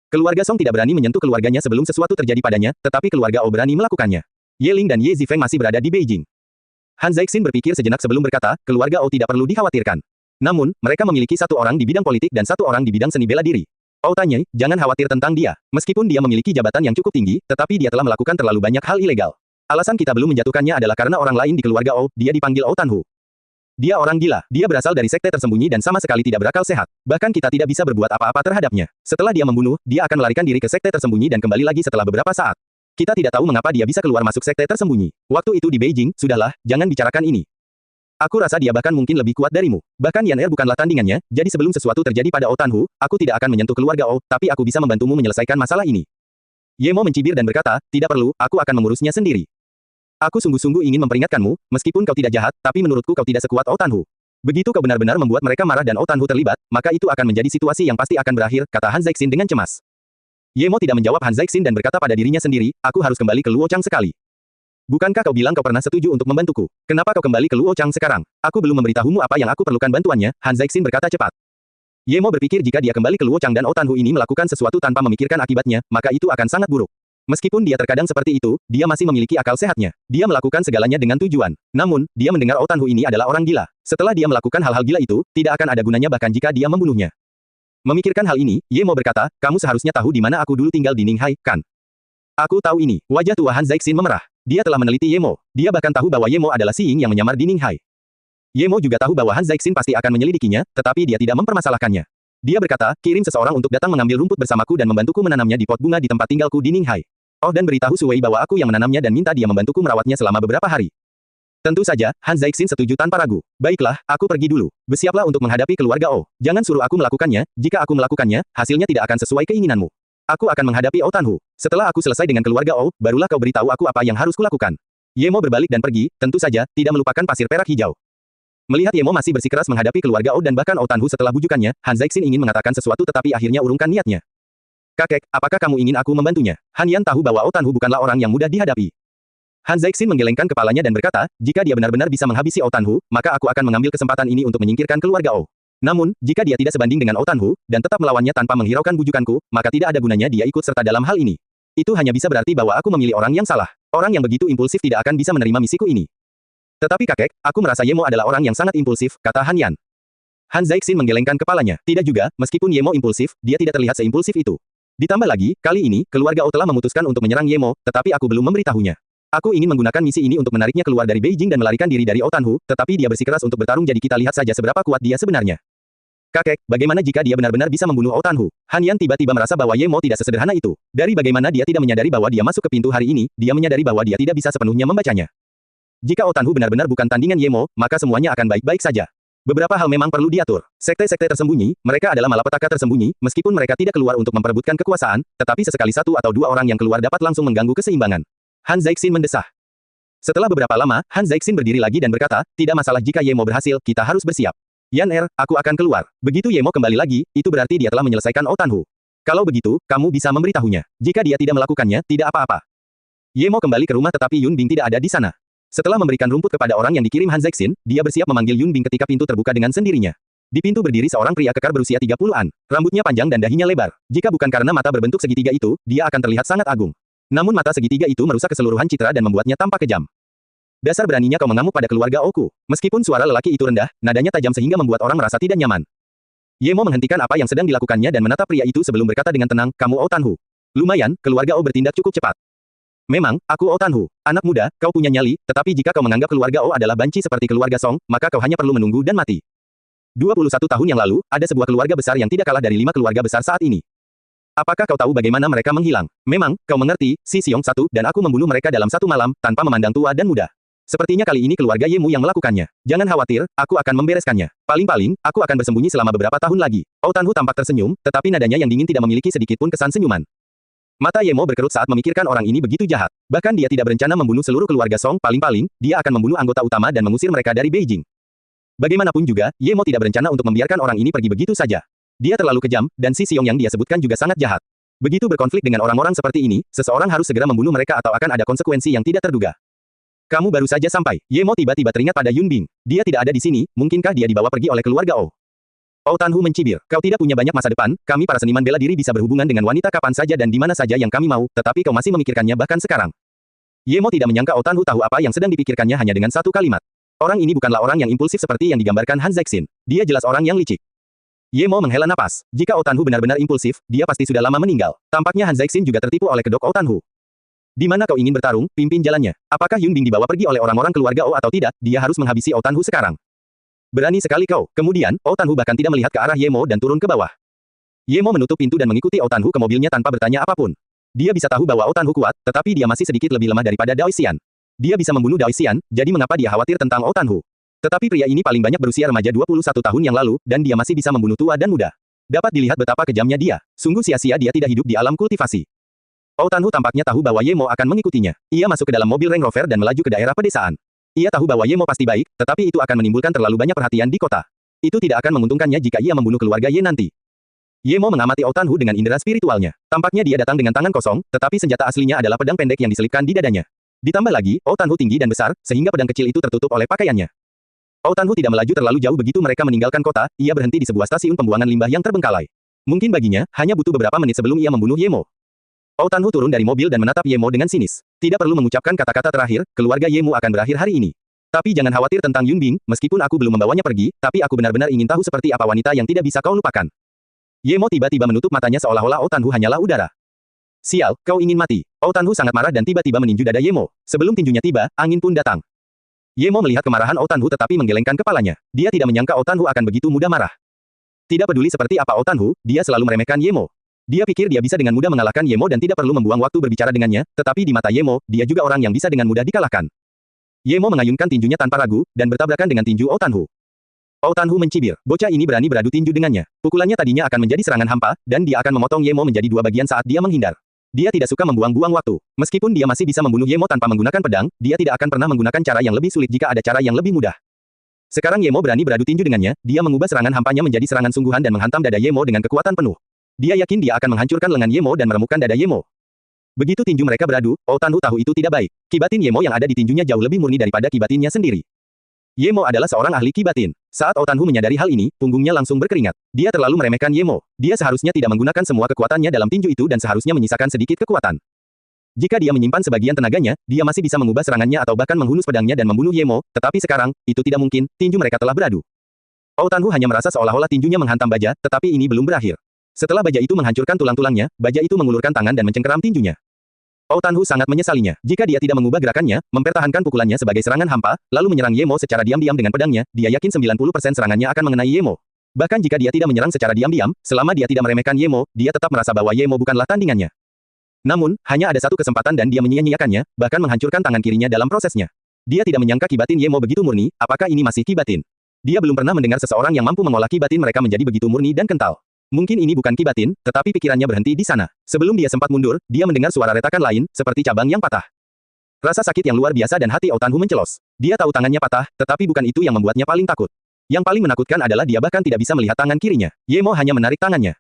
Keluarga Song tidak berani menyentuh keluarganya sebelum sesuatu terjadi padanya, tetapi keluarga O berani melakukannya. Ye Ling dan Ye Zifeng masih berada di Beijing. Han Zeixin berpikir sejenak sebelum berkata, keluarga O tidak perlu dikhawatirkan. Namun, mereka memiliki satu orang di bidang politik dan satu orang di bidang seni bela diri. O Tanyai, jangan khawatir tentang dia. Meskipun dia memiliki jabatan yang cukup tinggi, tetapi dia telah melakukan terlalu banyak hal ilegal. Alasan kita belum menjatuhkannya adalah karena orang lain di keluarga O, dia dipanggil O Tanhu. Dia orang gila, dia berasal dari sekte tersembunyi dan sama sekali tidak berakal sehat. Bahkan kita tidak bisa berbuat apa-apa terhadapnya. Setelah dia membunuh, dia akan melarikan diri ke sekte tersembunyi dan kembali lagi setelah beberapa saat. Kita tidak tahu mengapa dia bisa keluar masuk sekte tersembunyi. Waktu itu di Beijing, sudahlah, jangan bicarakan ini. Aku rasa dia bahkan mungkin lebih kuat darimu. Bahkan Yan Er bukanlah tandingannya, jadi sebelum sesuatu terjadi pada O Tanhu, aku tidak akan menyentuh keluarga O, tapi aku bisa membantumu menyelesaikan masalah ini. Ye Mo mencibir dan berkata, tidak perlu, aku akan mengurusnya sendiri. Aku sungguh-sungguh ingin memperingatkanmu, meskipun kau tidak jahat, tapi menurutku kau tidak sekuat O Tanhu. Begitu kau benar-benar membuat mereka marah dan O Tanhu terlibat, maka itu akan menjadi situasi yang pasti akan berakhir, kata Han Zeixin dengan cemas. Ye Mo tidak menjawab Han Zeixin dan berkata pada dirinya sendiri, aku harus kembali ke Luo Chang sekali. Bukankah kau bilang kau pernah setuju untuk membantuku? Kenapa kau kembali ke Luo Chang sekarang? Aku belum memberitahumu apa yang aku perlukan bantuannya, Han Zeixin berkata cepat. Ye Mo berpikir jika dia kembali ke Luo Chang dan O Tanhu ini melakukan sesuatu tanpa memikirkan akibatnya, maka itu akan sangat buruk. Meskipun dia terkadang seperti itu, dia masih memiliki akal sehatnya. Dia melakukan segalanya dengan tujuan. Namun, dia mendengar O Tanhu ini adalah orang gila. Setelah dia melakukan hal-hal gila itu, tidak akan ada gunanya bahkan jika dia membunuhnya. Memikirkan hal ini, Ye Mo berkata, kamu seharusnya tahu di mana aku dulu tinggal di Ninghai, kan? Aku tahu ini. Wajah tua Han Zeixin memerah. Dia telah meneliti Ye Mo. Dia bahkan tahu bahwa Ye Mo adalah Si Ying yang menyamar di Ninghai. Ye Mo juga tahu bahwa Han Zeixin pasti akan menyelidikinya, tetapi dia tidak mempermasalahkannya. Dia berkata, kirim seseorang untuk datang mengambil rumput bersamaku dan membantuku menanamnya di pot bunga di tempat tinggalku di Ninghai. Oh dan beritahu Sui bahwa aku yang menanamnya dan minta dia membantuku merawatnya selama beberapa hari. Tentu saja, Han Zeixin setuju tanpa ragu. Baiklah, aku pergi dulu. Bersiaplah untuk menghadapi keluarga O. Jangan suruh aku melakukannya, jika aku melakukannya, hasilnya tidak akan sesuai keinginanmu. Aku akan menghadapi O Tanhu. Setelah aku selesai dengan keluarga O, barulah kau beritahu aku apa yang harus kulakukan. Ye Mo berbalik dan pergi, tentu saja, tidak melupakan pasir perak hijau. Melihat Ye Mo masih bersikeras menghadapi keluarga O dan bahkan O Tanhu setelah bujukannya, Han Zeixin ingin mengatakan sesuatu tetapi akhirnya urungkan niatnya. Kakek, apakah kamu ingin aku membantunya? Han Yan tahu bahwa O Tanhu bukanlah orang yang mudah dihadapi. Han Zeixin menggelengkan kepalanya dan berkata, jika dia benar-benar bisa menghabisi O Tanhu, maka aku akan mengambil kesempatan ini untuk menyingkirkan keluarga O. Namun, jika dia tidak sebanding dengan O Tanhu, dan tetap melawannya tanpa menghiraukan bujukanku, maka tidak ada gunanya dia ikut serta dalam hal ini. Itu hanya bisa berarti bahwa aku memilih orang yang salah. Orang yang begitu impulsif tidak akan bisa menerima misiku ini. Tetapi kakek, aku merasa Ye Mo adalah orang yang sangat impulsif, kata Han Yan. Han Zeixin menggelengkan kepalanya. Tidak juga, meskipun Ye Mo impulsif, dia tidak terlihat seimpulsif itu. Ditambah lagi, kali ini, keluarga O telah memutuskan untuk menyerang Ye Mo, tetapi aku belum memberitahunya. Aku ingin menggunakan misi ini untuk menariknya keluar dari Beijing dan melarikan diri dari O Tanhu, tetapi dia bersikeras untuk bertarung jadi kita lihat saja seberapa kuat dia sebenarnya. Kakek, bagaimana jika dia benar-benar bisa membunuh O Tanhu? Han Yan tiba-tiba merasa bahwa Ye Mo tidak sesederhana itu. Dari bagaimana dia tidak menyadari bahwa dia masuk ke pintu hari ini, dia menyadari bahwa dia tidak bisa sepenuhnya membacanya. Jika O Tanhu benar-benar bukan tandingan Ye Mo, maka semuanya akan baik-baik saja. Beberapa hal memang perlu diatur. Sekte-sekte tersembunyi, mereka adalah malapetaka tersembunyi, meskipun mereka tidak keluar untuk memperebutkan kekuasaan, tetapi sesekali satu atau dua orang yang keluar dapat langsung mengganggu keseimbangan. Han Zeixin mendesah. Setelah beberapa lama, Han Zeixin berdiri lagi dan berkata, tidak masalah jika Ye Mo berhasil, kita harus bersiap. Yan aku akan keluar. Begitu Ye Mo kembali lagi, itu berarti dia telah menyelesaikan Otanhu. Kalau begitu, kamu bisa memberitahunya. Jika dia tidak melakukannya, tidak apa-apa. Ye Mo kembali ke rumah tetapi Yun Bing tidak ada di sana. Setelah memberikan rumput kepada orang yang dikirim Han Zeixin, dia bersiap memanggil Yun Bing ketika pintu terbuka dengan sendirinya. Di pintu berdiri seorang pria kekar berusia 30-an. Rambutnya panjang dan dahinya lebar. Jika bukan karena mata berbentuk segitiga itu, dia akan terlihat sangat agung. Namun mata segitiga itu merusak keseluruhan citra dan membuatnya tampak kejam. Dasar beraninya kau mengamuk pada keluarga Oku. Meskipun suara lelaki itu rendah, nadanya tajam sehingga membuat orang merasa tidak nyaman. Ye Mo menghentikan apa yang sedang dilakukannya dan menatap pria itu sebelum berkata dengan tenang, kamu Otanhu. Lumayan, keluarga O bertindak cukup cepat. Memang, aku Otanhu. Anak muda, kau punya nyali, tetapi jika kau menganggap keluarga O adalah banci seperti keluarga Song, maka kau hanya perlu menunggu dan mati. 21 tahun yang lalu, ada sebuah keluarga besar yang tidak kalah dari 5 keluarga besar saat ini. Apakah kau tahu bagaimana mereka menghilang? Memang, kau mengerti, Si Xiong satu dan aku membunuh mereka dalam satu malam, tanpa memandang tua dan muda. Sepertinya kali ini keluarga Ye Mu yang melakukannya. Jangan khawatir, aku akan membereskannya. Paling-paling, aku akan bersembunyi selama beberapa tahun lagi. Otanhu tampak tersenyum, tetapi nadanya yang dingin tidak memiliki sedikit pun kesan senyuman. Mata Ye Mo berkerut saat memikirkan orang ini begitu jahat. Bahkan dia tidak berencana membunuh seluruh keluarga Song, paling-paling, dia akan membunuh anggota utama dan mengusir mereka dari Beijing. Bagaimanapun juga, Ye Mo tidak berencana untuk membiarkan orang ini pergi begitu saja. Dia terlalu kejam, dan Si Xiong yang dia sebutkan juga sangat jahat. Begitu berkonflik dengan orang-orang seperti ini, seseorang harus segera membunuh mereka atau akan ada konsekuensi yang tidak terduga. Kamu baru saja sampai. Ye Mo tiba-tiba teringat pada Yun Bing. Dia tidak ada di sini, mungkinkah dia dibawa pergi oleh keluarga O? Otanhu mencibir. Kau tidak punya banyak masa depan, kami para seniman bela diri bisa berhubungan dengan wanita kapan saja dan di mana saja yang kami mau, tetapi kau masih memikirkannya bahkan sekarang. Ye Mo tidak menyangka Otanhu tahu apa yang sedang dipikirkannya hanya dengan satu kalimat. Orang ini bukanlah orang yang impulsif seperti yang digambarkan Han Zeixin. Dia jelas orang yang licik. Ye Mo menghela napas. Jika Otanhu benar-benar impulsif, dia pasti sudah lama meninggal. Tampaknya Han Zeixin juga tertipu oleh kedok Otanhu. Di mana kau ingin bertarung, pimpin jalannya. Apakah Yun Bing dibawa pergi oleh orang-orang keluarga O atau tidak, dia harus menghabisi Otanhu sekarang. Berani sekali kau. Kemudian, Otanhu bahkan tidak melihat ke arah Ye Mo dan turun ke bawah. Ye Mo menutup pintu dan mengikuti Otanhu ke mobilnya tanpa bertanya apapun. Dia bisa tahu bahwa Otanhu kuat, tetapi dia masih sedikit lebih lemah daripada Dao Xian. Dia bisa membunuh Dao Xian, jadi mengapa dia khawatir tentang Otanhu? Tetapi pria ini paling banyak berusia remaja 21 tahun yang lalu, dan dia masih bisa membunuh tua dan muda. Dapat dilihat betapa kejamnya dia. Sungguh sia-sia dia tidak hidup di alam kultivasi. Otanhu tampaknya tahu bahwa Ye Mo akan mengikutinya. Ia masuk ke dalam mobil Range Rover dan melaju ke daerah pedesaan. Ia tahu bahwa Ye Mo pasti baik, tetapi itu akan menimbulkan terlalu banyak perhatian di kota. Itu tidak akan menguntungkannya jika ia membunuh keluarga Ye nanti. Ye Mo mengamati Otanhu dengan indera spiritualnya. Tampaknya dia datang dengan tangan kosong, tetapi senjata aslinya adalah pedang pendek yang diselipkan di dadanya. Ditambah lagi, Otanhu tinggi dan besar, sehingga pedang kecil itu tertutup oleh pakaiannya. Otanhu tidak melaju terlalu jauh begitu mereka meninggalkan kota, ia berhenti di sebuah stasiun pembuangan limbah yang terbengkalai. Mungkin baginya, hanya butuh beberapa menit sebelum ia membunuh Ye Mo. Otanhu turun dari mobil dan menatap Ye Mo dengan sinis. Tidak perlu mengucapkan kata-kata terakhir, keluarga Ye Mo akan berakhir hari ini. Tapi jangan khawatir tentang Yun Bing, meskipun aku belum membawanya pergi, tapi aku benar-benar ingin tahu seperti apa wanita yang tidak bisa kau lupakan. Ye Mo tiba-tiba menutup matanya seolah-olah Otanhu hanyalah udara. Sial, kau ingin mati. Otanhu sangat marah dan tiba-tiba meninju dada Ye Mo. Sebelum tinjunya tiba, angin pun datang. Ye Mo melihat kemarahan Otanhu tetapi menggelengkan kepalanya. Dia tidak menyangka Otanhu akan begitu mudah marah. Tidak peduli seperti apa Otanhu, dia selalu meremehkan Ye Mo. Dia pikir dia bisa dengan mudah mengalahkan Ye Mo dan tidak perlu membuang waktu berbicara dengannya, tetapi di mata Ye Mo, dia juga orang yang bisa dengan mudah dikalahkan. Ye Mo mengayunkan tinjunya tanpa ragu, dan bertabrakan dengan tinju Otanhu. Otanhu mencibir, bocah ini berani beradu tinju dengannya. Pukulannya tadinya akan menjadi serangan hampa, dan dia akan memotong Ye Mo menjadi dua bagian saat dia menghindar. Dia tidak suka membuang-buang waktu. Meskipun dia masih bisa membunuh Ye Mo tanpa menggunakan pedang, dia tidak akan pernah menggunakan cara yang lebih sulit jika ada cara yang lebih mudah. Sekarang Ye Mo berani beradu tinju dengannya, dia mengubah serangan hampanya menjadi serangan sungguhan dan menghantam dada Ye Mo dengan kekuatan penuh. Dia yakin dia akan menghancurkan lengan Ye Mo dan meremukkan dada Ye Mo. Begitu tinju mereka beradu, Otanhu tahu itu tidak baik. Kibatin Ye Mo yang ada di tinjunya jauh lebih murni daripada kibatinnya sendiri. Ye Mo adalah seorang ahli kibatin. Saat Otanhu menyadari hal ini, punggungnya langsung berkeringat. Dia terlalu meremehkan Ye Mo. Dia seharusnya tidak menggunakan semua kekuatannya dalam tinju itu dan seharusnya menyisakan sedikit kekuatan. Jika dia menyimpan sebagian tenaganya, dia masih bisa mengubah serangannya atau bahkan menghunus pedangnya dan membunuh Ye Mo, tetapi sekarang, itu tidak mungkin, tinju mereka telah beradu. Otanhu hanya merasa seolah-olah tinjunya menghantam baja, tetapi ini belum berakhir. Setelah baja itu menghancurkan tulang-tulangnya, baja itu mengulurkan tangan dan mencengkeram tinjunya. Otanhu sangat menyesalinya. Jika dia tidak mengubah gerakannya, mempertahankan pukulannya sebagai serangan hampa, lalu menyerang Ye Mo secara diam-diam dengan pedangnya, dia yakin 90% serangannya akan mengenai Ye Mo. Bahkan jika dia tidak menyerang secara diam-diam, selama dia tidak meremehkan Ye Mo, dia tetap merasa bahwa Ye Mo bukanlah tandingannya. Namun, hanya ada satu kesempatan dan dia menyia-nyiakannya, bahkan menghancurkan tangan kirinya dalam prosesnya. Dia tidak menyangka kibatin Ye Mo begitu murni, apakah ini masih kibatin? Dia belum pernah mendengar seseorang yang mampu mengolah ki batin mereka menjadi begitu murni dan kental. Mungkin ini bukan ki batin, tetapi pikirannya berhenti di sana. Sebelum dia sempat mundur, dia mendengar suara retakan lain, seperti cabang yang patah. Rasa sakit yang luar biasa dan hati Otanhu mencelos. Dia tahu tangannya patah, tetapi bukan itu yang membuatnya paling takut. Yang paling menakutkan adalah dia bahkan tidak bisa melihat tangan kirinya. Ye Mo hanya menarik tangannya.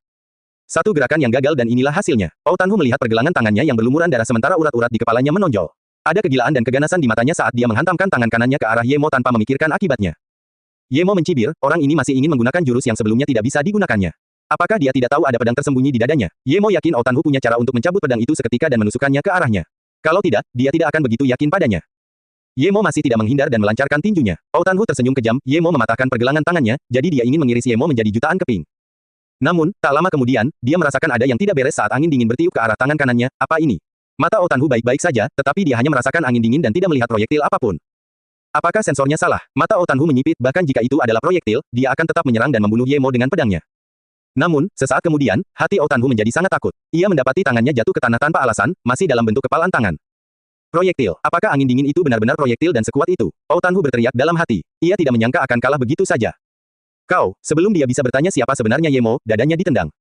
Satu gerakan yang gagal dan inilah hasilnya. Otanhu melihat pergelangan tangannya yang berlumuran darah sementara urat-urat di kepalanya menonjol. Ada kegilaan dan keganasan di matanya saat dia menghantamkan tangan kanannya ke arah Ye Mo tanpa memikirkan akibatnya. Ye Mo mencibir, orang ini masih ingin menggunakan jurus yang sebelumnya tidak bisa digunakannya. Apakah dia tidak tahu ada pedang tersembunyi di dadanya? Ye Mo yakin Otanhu punya cara untuk mencabut pedang itu seketika dan menusukkannya ke arahnya. Kalau tidak, dia tidak akan begitu yakin padanya. Ye Mo masih tidak menghindar dan melancarkan tinjunya. Otanhu tersenyum kejam, Ye Mo mematahkan pergelangan tangannya, jadi dia ingin mengiris Ye Mo menjadi jutaan keping. Namun, tak lama kemudian, dia merasakan ada yang tidak beres saat angin dingin bertiup ke arah tangan kanannya. Apa ini? Mata Otanhu baik-baik saja, tetapi dia hanya merasakan angin dingin dan tidak melihat proyektil apapun. Apakah sensornya salah? Mata Otanhu menyipit, bahkan jika itu adalah proyektil, dia akan tetap menyerang dan membunuh Ye Mo dengan pedangnya. Namun, sesaat kemudian, hati Otanhu menjadi sangat takut. Ia mendapati tangannya jatuh ke tanah tanpa alasan, masih dalam bentuk kepalan tangan. Proyektil. Apakah angin dingin itu benar-benar proyektil dan sekuat itu? Otanhu berteriak dalam hati. Ia tidak menyangka akan kalah begitu saja. Kau, sebelum dia bisa bertanya siapa sebenarnya Ye Mo, dadanya ditendang.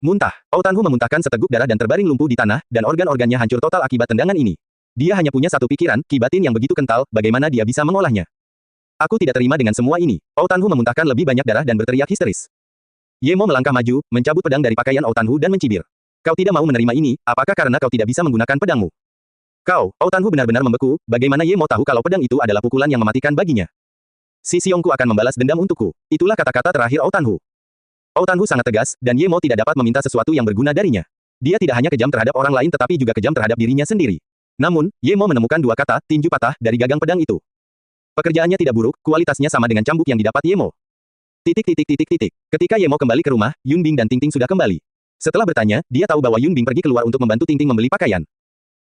Muntah. Otanhu memuntahkan seteguk darah dan terbaring lumpuh di tanah, dan organ-organnya hancur total akibat tendangan ini. Dia hanya punya satu pikiran, ki batin yang begitu kental, bagaimana dia bisa mengolahnya. Aku tidak terima dengan semua ini. Otanhu memuntahkan lebih banyak darah dan berteriak histeris. Ye Mo melangkah maju, mencabut pedang dari pakaian Otanhu dan mencibir. Kau tidak mau menerima ini, apakah karena kau tidak bisa menggunakan pedangmu? Kau, Otanhu benar-benar membeku, bagaimana Ye Mo tahu kalau pedang itu adalah pukulan yang mematikan baginya? Si Xiongku akan membalas dendam untukku. Itulah kata-kata terakhir Otanhu. Otanhu sangat tegas, dan Ye Mo tidak dapat meminta sesuatu yang berguna darinya. Dia tidak hanya kejam terhadap orang lain tetapi juga kejam terhadap dirinya sendiri. Namun, Ye Mo menemukan dua kata, tinju patah, dari gagang pedang itu. Pekerjaannya tidak buruk, kualitasnya sama dengan cambuk yang didapat Ye Mo. Ketika Ye Mo kembali ke rumah, Yun Bing dan Ting Ting sudah kembali. Setelah bertanya, dia tahu bahwa Yun Bing pergi keluar untuk membantu Ting Ting membeli pakaian.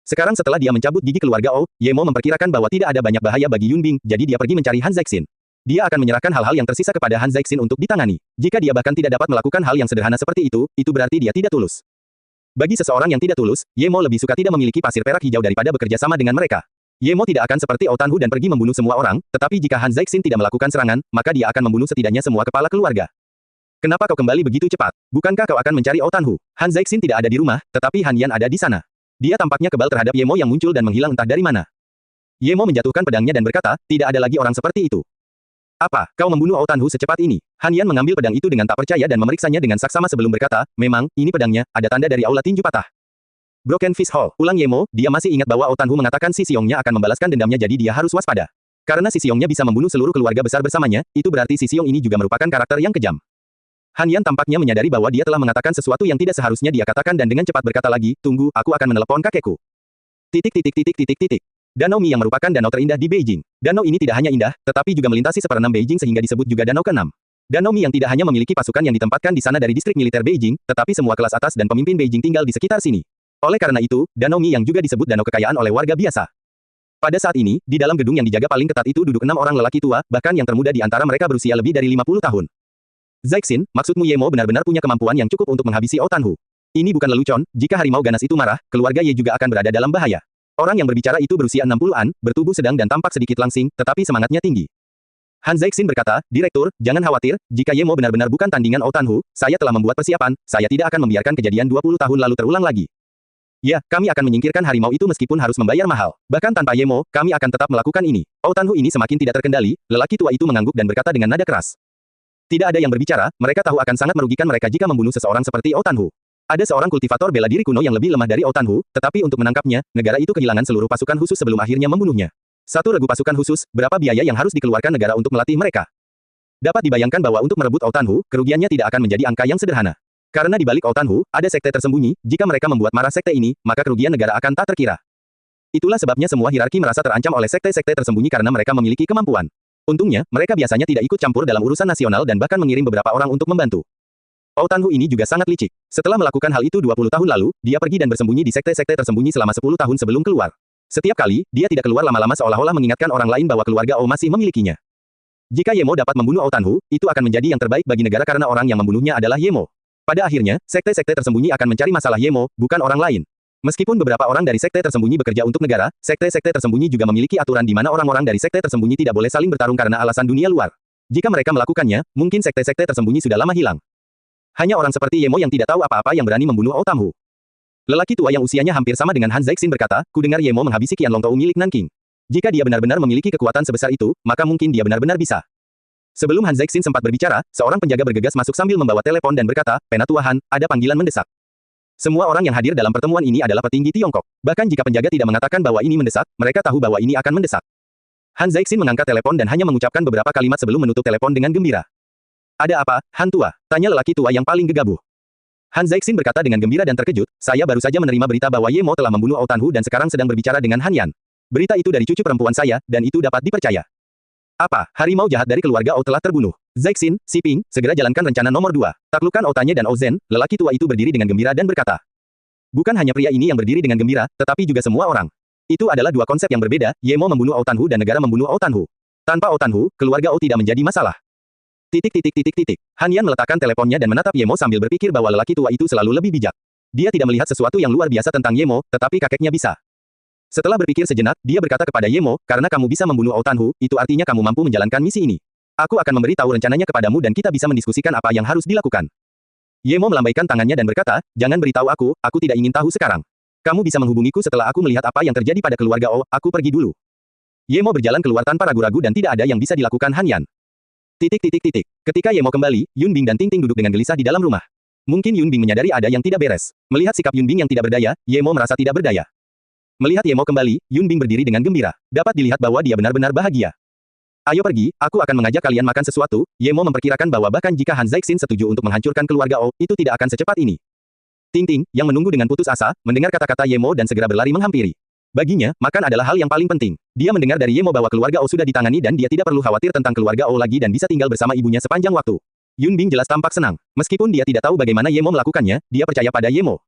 Sekarang setelah dia mencabut gigi keluarga O, Ye Mo memperkirakan bahwa tidak ada banyak bahaya bagi Yun Bing, jadi dia pergi mencari Han Zexin. Dia akan menyerahkan hal-hal yang tersisa kepada Han Zexin untuk ditangani. Jika dia bahkan tidak dapat melakukan hal yang sederhana seperti itu berarti dia tidak tulus. Bagi seseorang yang tidak tulus, Ye Mo lebih suka tidak memiliki pasir perak hijau daripada bekerja sama dengan mereka. Ye Mo tidak akan seperti Otanhu dan pergi membunuh semua orang, tetapi jika Han Zexin tidak melakukan serangan, maka dia akan membunuh setidaknya semua kepala keluarga. Kenapa kau kembali begitu cepat? Bukankah kau akan mencari Otanhu? Han Zexin tidak ada di rumah, tetapi Han Yan ada di sana. Dia tampaknya kebal terhadap Ye Mo yang muncul dan menghilang entah dari mana. Ye Mo menjatuhkan pedangnya dan berkata, tidak ada lagi orang seperti itu. Apa, kau membunuh Otanhu secepat ini? Han Yan mengambil pedang itu dengan tak percaya dan memeriksanya dengan saksama sebelum berkata, memang, ini pedangnya, ada tanda dari aula tinju patah. Broken Fist Hall, ulang Ye Mo, dia masih ingat bahwa Otanhu mengatakan si Xiongnya akan membalaskan dendamnya jadi dia harus waspada. Karena si Xiongnya bisa membunuh seluruh keluarga besar bersamanya, itu berarti si Xiong ini juga merupakan karakter yang kejam. Han Yan tampaknya menyadari bahwa dia telah mengatakan sesuatu yang tidak seharusnya dia katakan dan dengan cepat berkata lagi, tunggu, aku akan menelepon kakekku. Danau Mi yang merupakan danau terindah di Beijing. Danau ini tidak hanya indah, tetapi juga melintasi seperenam Beijing sehingga disebut juga Danau ke-6. Danau Mi yang tidak hanya memiliki pasukan yang ditempatkan di sana dari distrik militer Beijing, tetapi semua kelas atas dan pemimpin Beijing tinggal di sekitar sini. Oleh karena itu, Danau Mi yang juga disebut danau kekayaan oleh warga biasa. Pada saat ini, di dalam gedung yang dijaga paling ketat itu duduk 6 orang lelaki tua, bahkan yang termuda di antara mereka berusia lebih dari 50 tahun. Zexin, maksudmu Ye Mo benar-benar punya kemampuan yang cukup untuk menghabisi Otanhu. Ini bukan lelucon, jika harimau ganas itu marah, keluarga Ye juga akan berada dalam bahaya. Orang yang berbicara itu berusia 60-an, bertubuh sedang dan tampak sedikit langsing, tetapi semangatnya tinggi. Han Zexin berkata, Direktur, jangan khawatir, jika Ye Mo benar-benar bukan tandingan Otanhu, saya telah membuat persiapan, saya tidak akan membiarkan kejadian 20 tahun lalu terulang lagi. Ya, kami akan menyingkirkan harimau itu meskipun harus membayar mahal. Bahkan tanpa Ye Mo, kami akan tetap melakukan ini. Otanhu ini semakin tidak terkendali, lelaki tua itu mengangguk dan berkata dengan nada keras. Tidak ada yang berbicara, mereka tahu akan sangat merugikan mereka jika membunuh seseorang seperti Otanhu. Ada seorang kultivator bela diri kuno yang lebih lemah dari Otanhu, tetapi untuk menangkapnya, negara itu kehilangan seluruh pasukan khusus sebelum akhirnya membunuhnya. Satu regu pasukan khusus, berapa biaya yang harus dikeluarkan negara untuk melatih mereka? Dapat dibayangkan bahwa untuk merebut Otanhu, kerugiannya tidak akan menjadi angka yang sederhana. Karena di balik Otanhu, ada sekte tersembunyi, jika mereka membuat marah sekte ini, maka kerugian negara akan tak terkira. Itulah sebabnya semua hierarki merasa terancam oleh sekte-sekte tersembunyi karena mereka memiliki kemampuan. Untungnya, mereka biasanya tidak ikut campur dalam urusan nasional dan bahkan mengirim beberapa orang untuk membantu. Otanhu ini juga sangat licik. Setelah melakukan hal itu 20 tahun lalu, dia pergi dan bersembunyi di sekte-sekte tersembunyi selama 10 tahun sebelum keluar. Setiap kali, dia tidak keluar lama-lama seolah-olah mengingatkan orang lain bahwa keluarga O masih memilikinya. Jika Ye Mo dapat membunuh Otanhu, itu akan menjadi yang terbaik bagi negara karena orang yang membunuhnya adalah Ye Mo. Pada akhirnya, sekte-sekte tersembunyi akan mencari masalah Ye Mo, bukan orang lain. Meskipun beberapa orang dari sekte tersembunyi bekerja untuk negara, sekte-sekte tersembunyi juga memiliki aturan di mana orang-orang dari sekte tersembunyi tidak boleh saling bertarung karena alasan dunia luar. Jika mereka melakukannya, mungkin sekte-sekte tersembunyi sudah lama hilang. Hanya orang seperti Ye Mo yang tidak tahu apa-apa yang berani membunuh Ou Tamhu. Lelaki tua yang usianya hampir sama dengan Han Zhaixin berkata, kudengar Ye Mo menghabisi Qianlong Tou milik Nanking. Jika dia benar-benar memiliki kekuatan sebesar itu, maka mungkin dia benar-benar bisa. Sebelum Han Zhaixin sempat berbicara, seorang penjaga bergegas masuk sambil membawa telepon dan berkata, Penatua Han, ada panggilan mendesak. Semua orang yang hadir dalam pertemuan ini adalah petinggi Tiongkok. Bahkan jika penjaga tidak mengatakan bahwa ini mendesak, mereka tahu bahwa ini akan mendesak. Han Zhaixin mengangkat telepon dan hanya mengucapkan beberapa kalimat sebelum menutup telepon dengan gembira. Ada apa, Han tua? Tanya lelaki tua yang paling gegabah. Han Zhaixin berkata dengan gembira dan terkejut, saya baru saja menerima berita bahwa Ye Mo telah membunuh Ou Tanhu dan sekarang sedang berbicara dengan Han Yan. Berita itu dari cucu perempuan saya, dan itu dapat dipercaya. Apa, harimau jahat dari keluarga Ou telah terbunuh? Zhaixin, Si Ping, segera jalankan rencana nomor 2. Taklukkan Ou Tanye dan Ou Zhen, lelaki tua itu berdiri dengan gembira dan berkata. Bukan hanya pria ini yang berdiri dengan gembira, tetapi juga semua orang. Itu adalah dua konsep yang berbeda, Ye Mo membunuh Ou Tanhu dan negara membunuh Ou Tanhu. Tanpa Ou Tanhu, keluarga Ou tidak menjadi masalah. Han Yan meletakkan teleponnya dan menatap Ye Mo sambil berpikir bahwa lelaki tua itu selalu lebih bijak. Dia tidak melihat sesuatu yang luar biasa tentang Ye Mo, tetapi kakeknya bisa. Setelah berpikir sejenak, dia berkata kepada Ye Mo, karena kamu bisa membunuh Ou Tanhu, itu artinya kamu mampu menjalankan misi ini. Aku akan memberitahu rencananya kepadamu dan kita bisa mendiskusikan apa yang harus dilakukan. Ye Mo melambaikan tangannya dan berkata, jangan beritahu aku tidak ingin tahu sekarang. Kamu bisa menghubungiku setelah aku melihat apa yang terjadi pada keluarga Ou, aku pergi dulu. Ye Mo berjalan keluar tanpa ragu-ragu dan tidak ada yang bisa dilakukan Han Yan. Ketika Ye Mo kembali, Yun Bing dan Ting Ting duduk dengan gelisah di dalam rumah. Mungkin Yun Bing menyadari ada yang tidak beres. Melihat sikap Yun Bing yang tidak berdaya, Ye Mo merasa tidak berdaya. Melihat Ye Mo kembali, Yun Bing berdiri dengan gembira. Dapat dilihat bahwa dia benar-benar bahagia. Ayo pergi, aku akan mengajak kalian makan sesuatu. Ye Mo memperkirakan bahwa bahkan jika Han Zhaixin setuju untuk menghancurkan keluarga Ou, itu tidak akan secepat ini. Ting Ting, yang menunggu dengan putus asa, mendengar kata-kata Ye Mo dan segera berlari menghampiri. Baginya, makan adalah hal yang paling penting. Dia mendengar dari Ye Mo bahwa keluarga Ou sudah ditangani dan dia tidak perlu khawatir tentang keluarga Ou lagi dan bisa tinggal bersama ibunya sepanjang waktu. Yun Bing jelas tampak senang. Meskipun dia tidak tahu bagaimana Ye Mo melakukannya, dia percaya pada Ye Mo.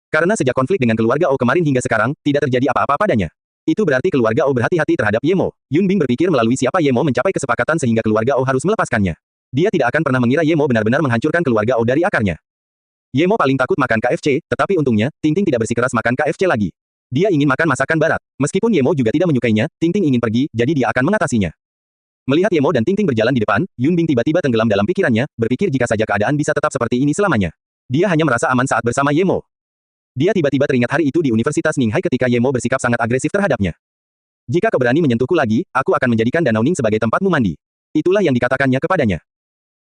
Karena sejak konflik dengan keluarga Ou kemarin hingga sekarang, tidak terjadi apa-apa padanya. Itu berarti keluarga Ou berhati-hati terhadap Ye Mo. Yun Bing berpikir melalui siapa Ye Mo mencapai kesepakatan sehingga keluarga Ou harus melepaskannya. Dia tidak akan pernah mengira Ye Mo benar-benar menghancurkan keluarga Ou dari akarnya. Ye Mo paling takut makan KFC, tetapi untungnya, Ting Ting tidak bersikeras makan KFC lagi. Dia ingin makan masakan barat. Meskipun Ye Mo juga tidak menyukainya, Ting Ting ingin pergi, jadi dia akan mengatasinya. Melihat Ye Mo dan Ting Ting berjalan di depan, Yun Bing tiba-tiba tenggelam dalam pikirannya, berpikir jika saja keadaan bisa tetap seperti ini selamanya. Dia hanya merasa aman saat bersama Ye Mo. Dia tiba-tiba teringat hari itu di Universitas Ninghai ketika Ye Mo bersikap sangat agresif terhadapnya. Jika kau berani menyentuhku lagi, aku akan menjadikan Danau Ning sebagai tempatmu mandi. Itulah yang dikatakannya kepadanya.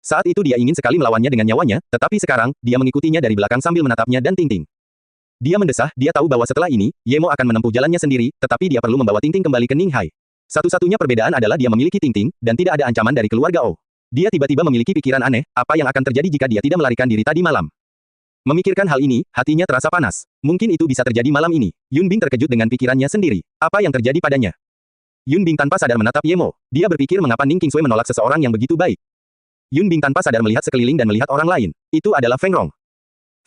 Saat itu dia ingin sekali melawannya dengan nyawanya, tetapi sekarang, dia mengikutinya dari belakang sambil menatapnya dan Ting Ting. Dia mendesah, dia tahu bahwa setelah ini, Ye Mo akan menempuh jalannya sendiri, tetapi dia perlu membawa Ting Ting kembali ke Ninghai. Satu-satunya perbedaan adalah dia memiliki Ting Ting, dan tidak ada ancaman dari keluarga Ou. Dia tiba-tiba memiliki pikiran aneh, apa yang akan terjadi jika dia tidak melarikan diri tadi malam. Memikirkan hal ini, hatinya terasa panas. Mungkin itu bisa terjadi malam ini. Yun Bing terkejut dengan pikirannya sendiri. Apa yang terjadi padanya? Yun Bing tanpa sadar menatap Ye Mo. Dia berpikir mengapa Ning Qingsui menolak seseorang yang begitu baik. Yun Bing tanpa sadar melihat sekeliling dan melihat orang lain. Itu adalah Feng Rong.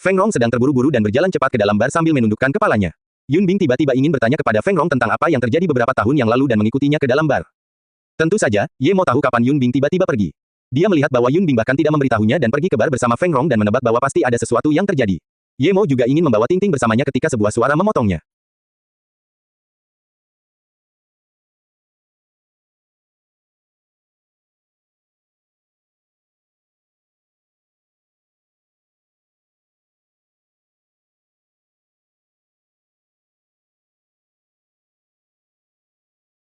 Feng Rong sedang terburu-buru dan berjalan cepat ke dalam bar sambil menundukkan kepalanya. Yun Bing tiba-tiba ingin bertanya kepada Feng Rong tentang apa yang terjadi beberapa tahun yang lalu dan mengikutinya ke dalam bar. Tentu saja, Ye Mo tahu kapan Yun Bing tiba-tiba pergi. Dia melihat bahwa Yun Bing bahkan tidak memberitahunya dan pergi ke bar bersama Feng Rong dan menebak bahwa pasti ada sesuatu yang terjadi. Ye Mo juga ingin membawa Ting Ting bersamanya ketika sebuah suara memotongnya.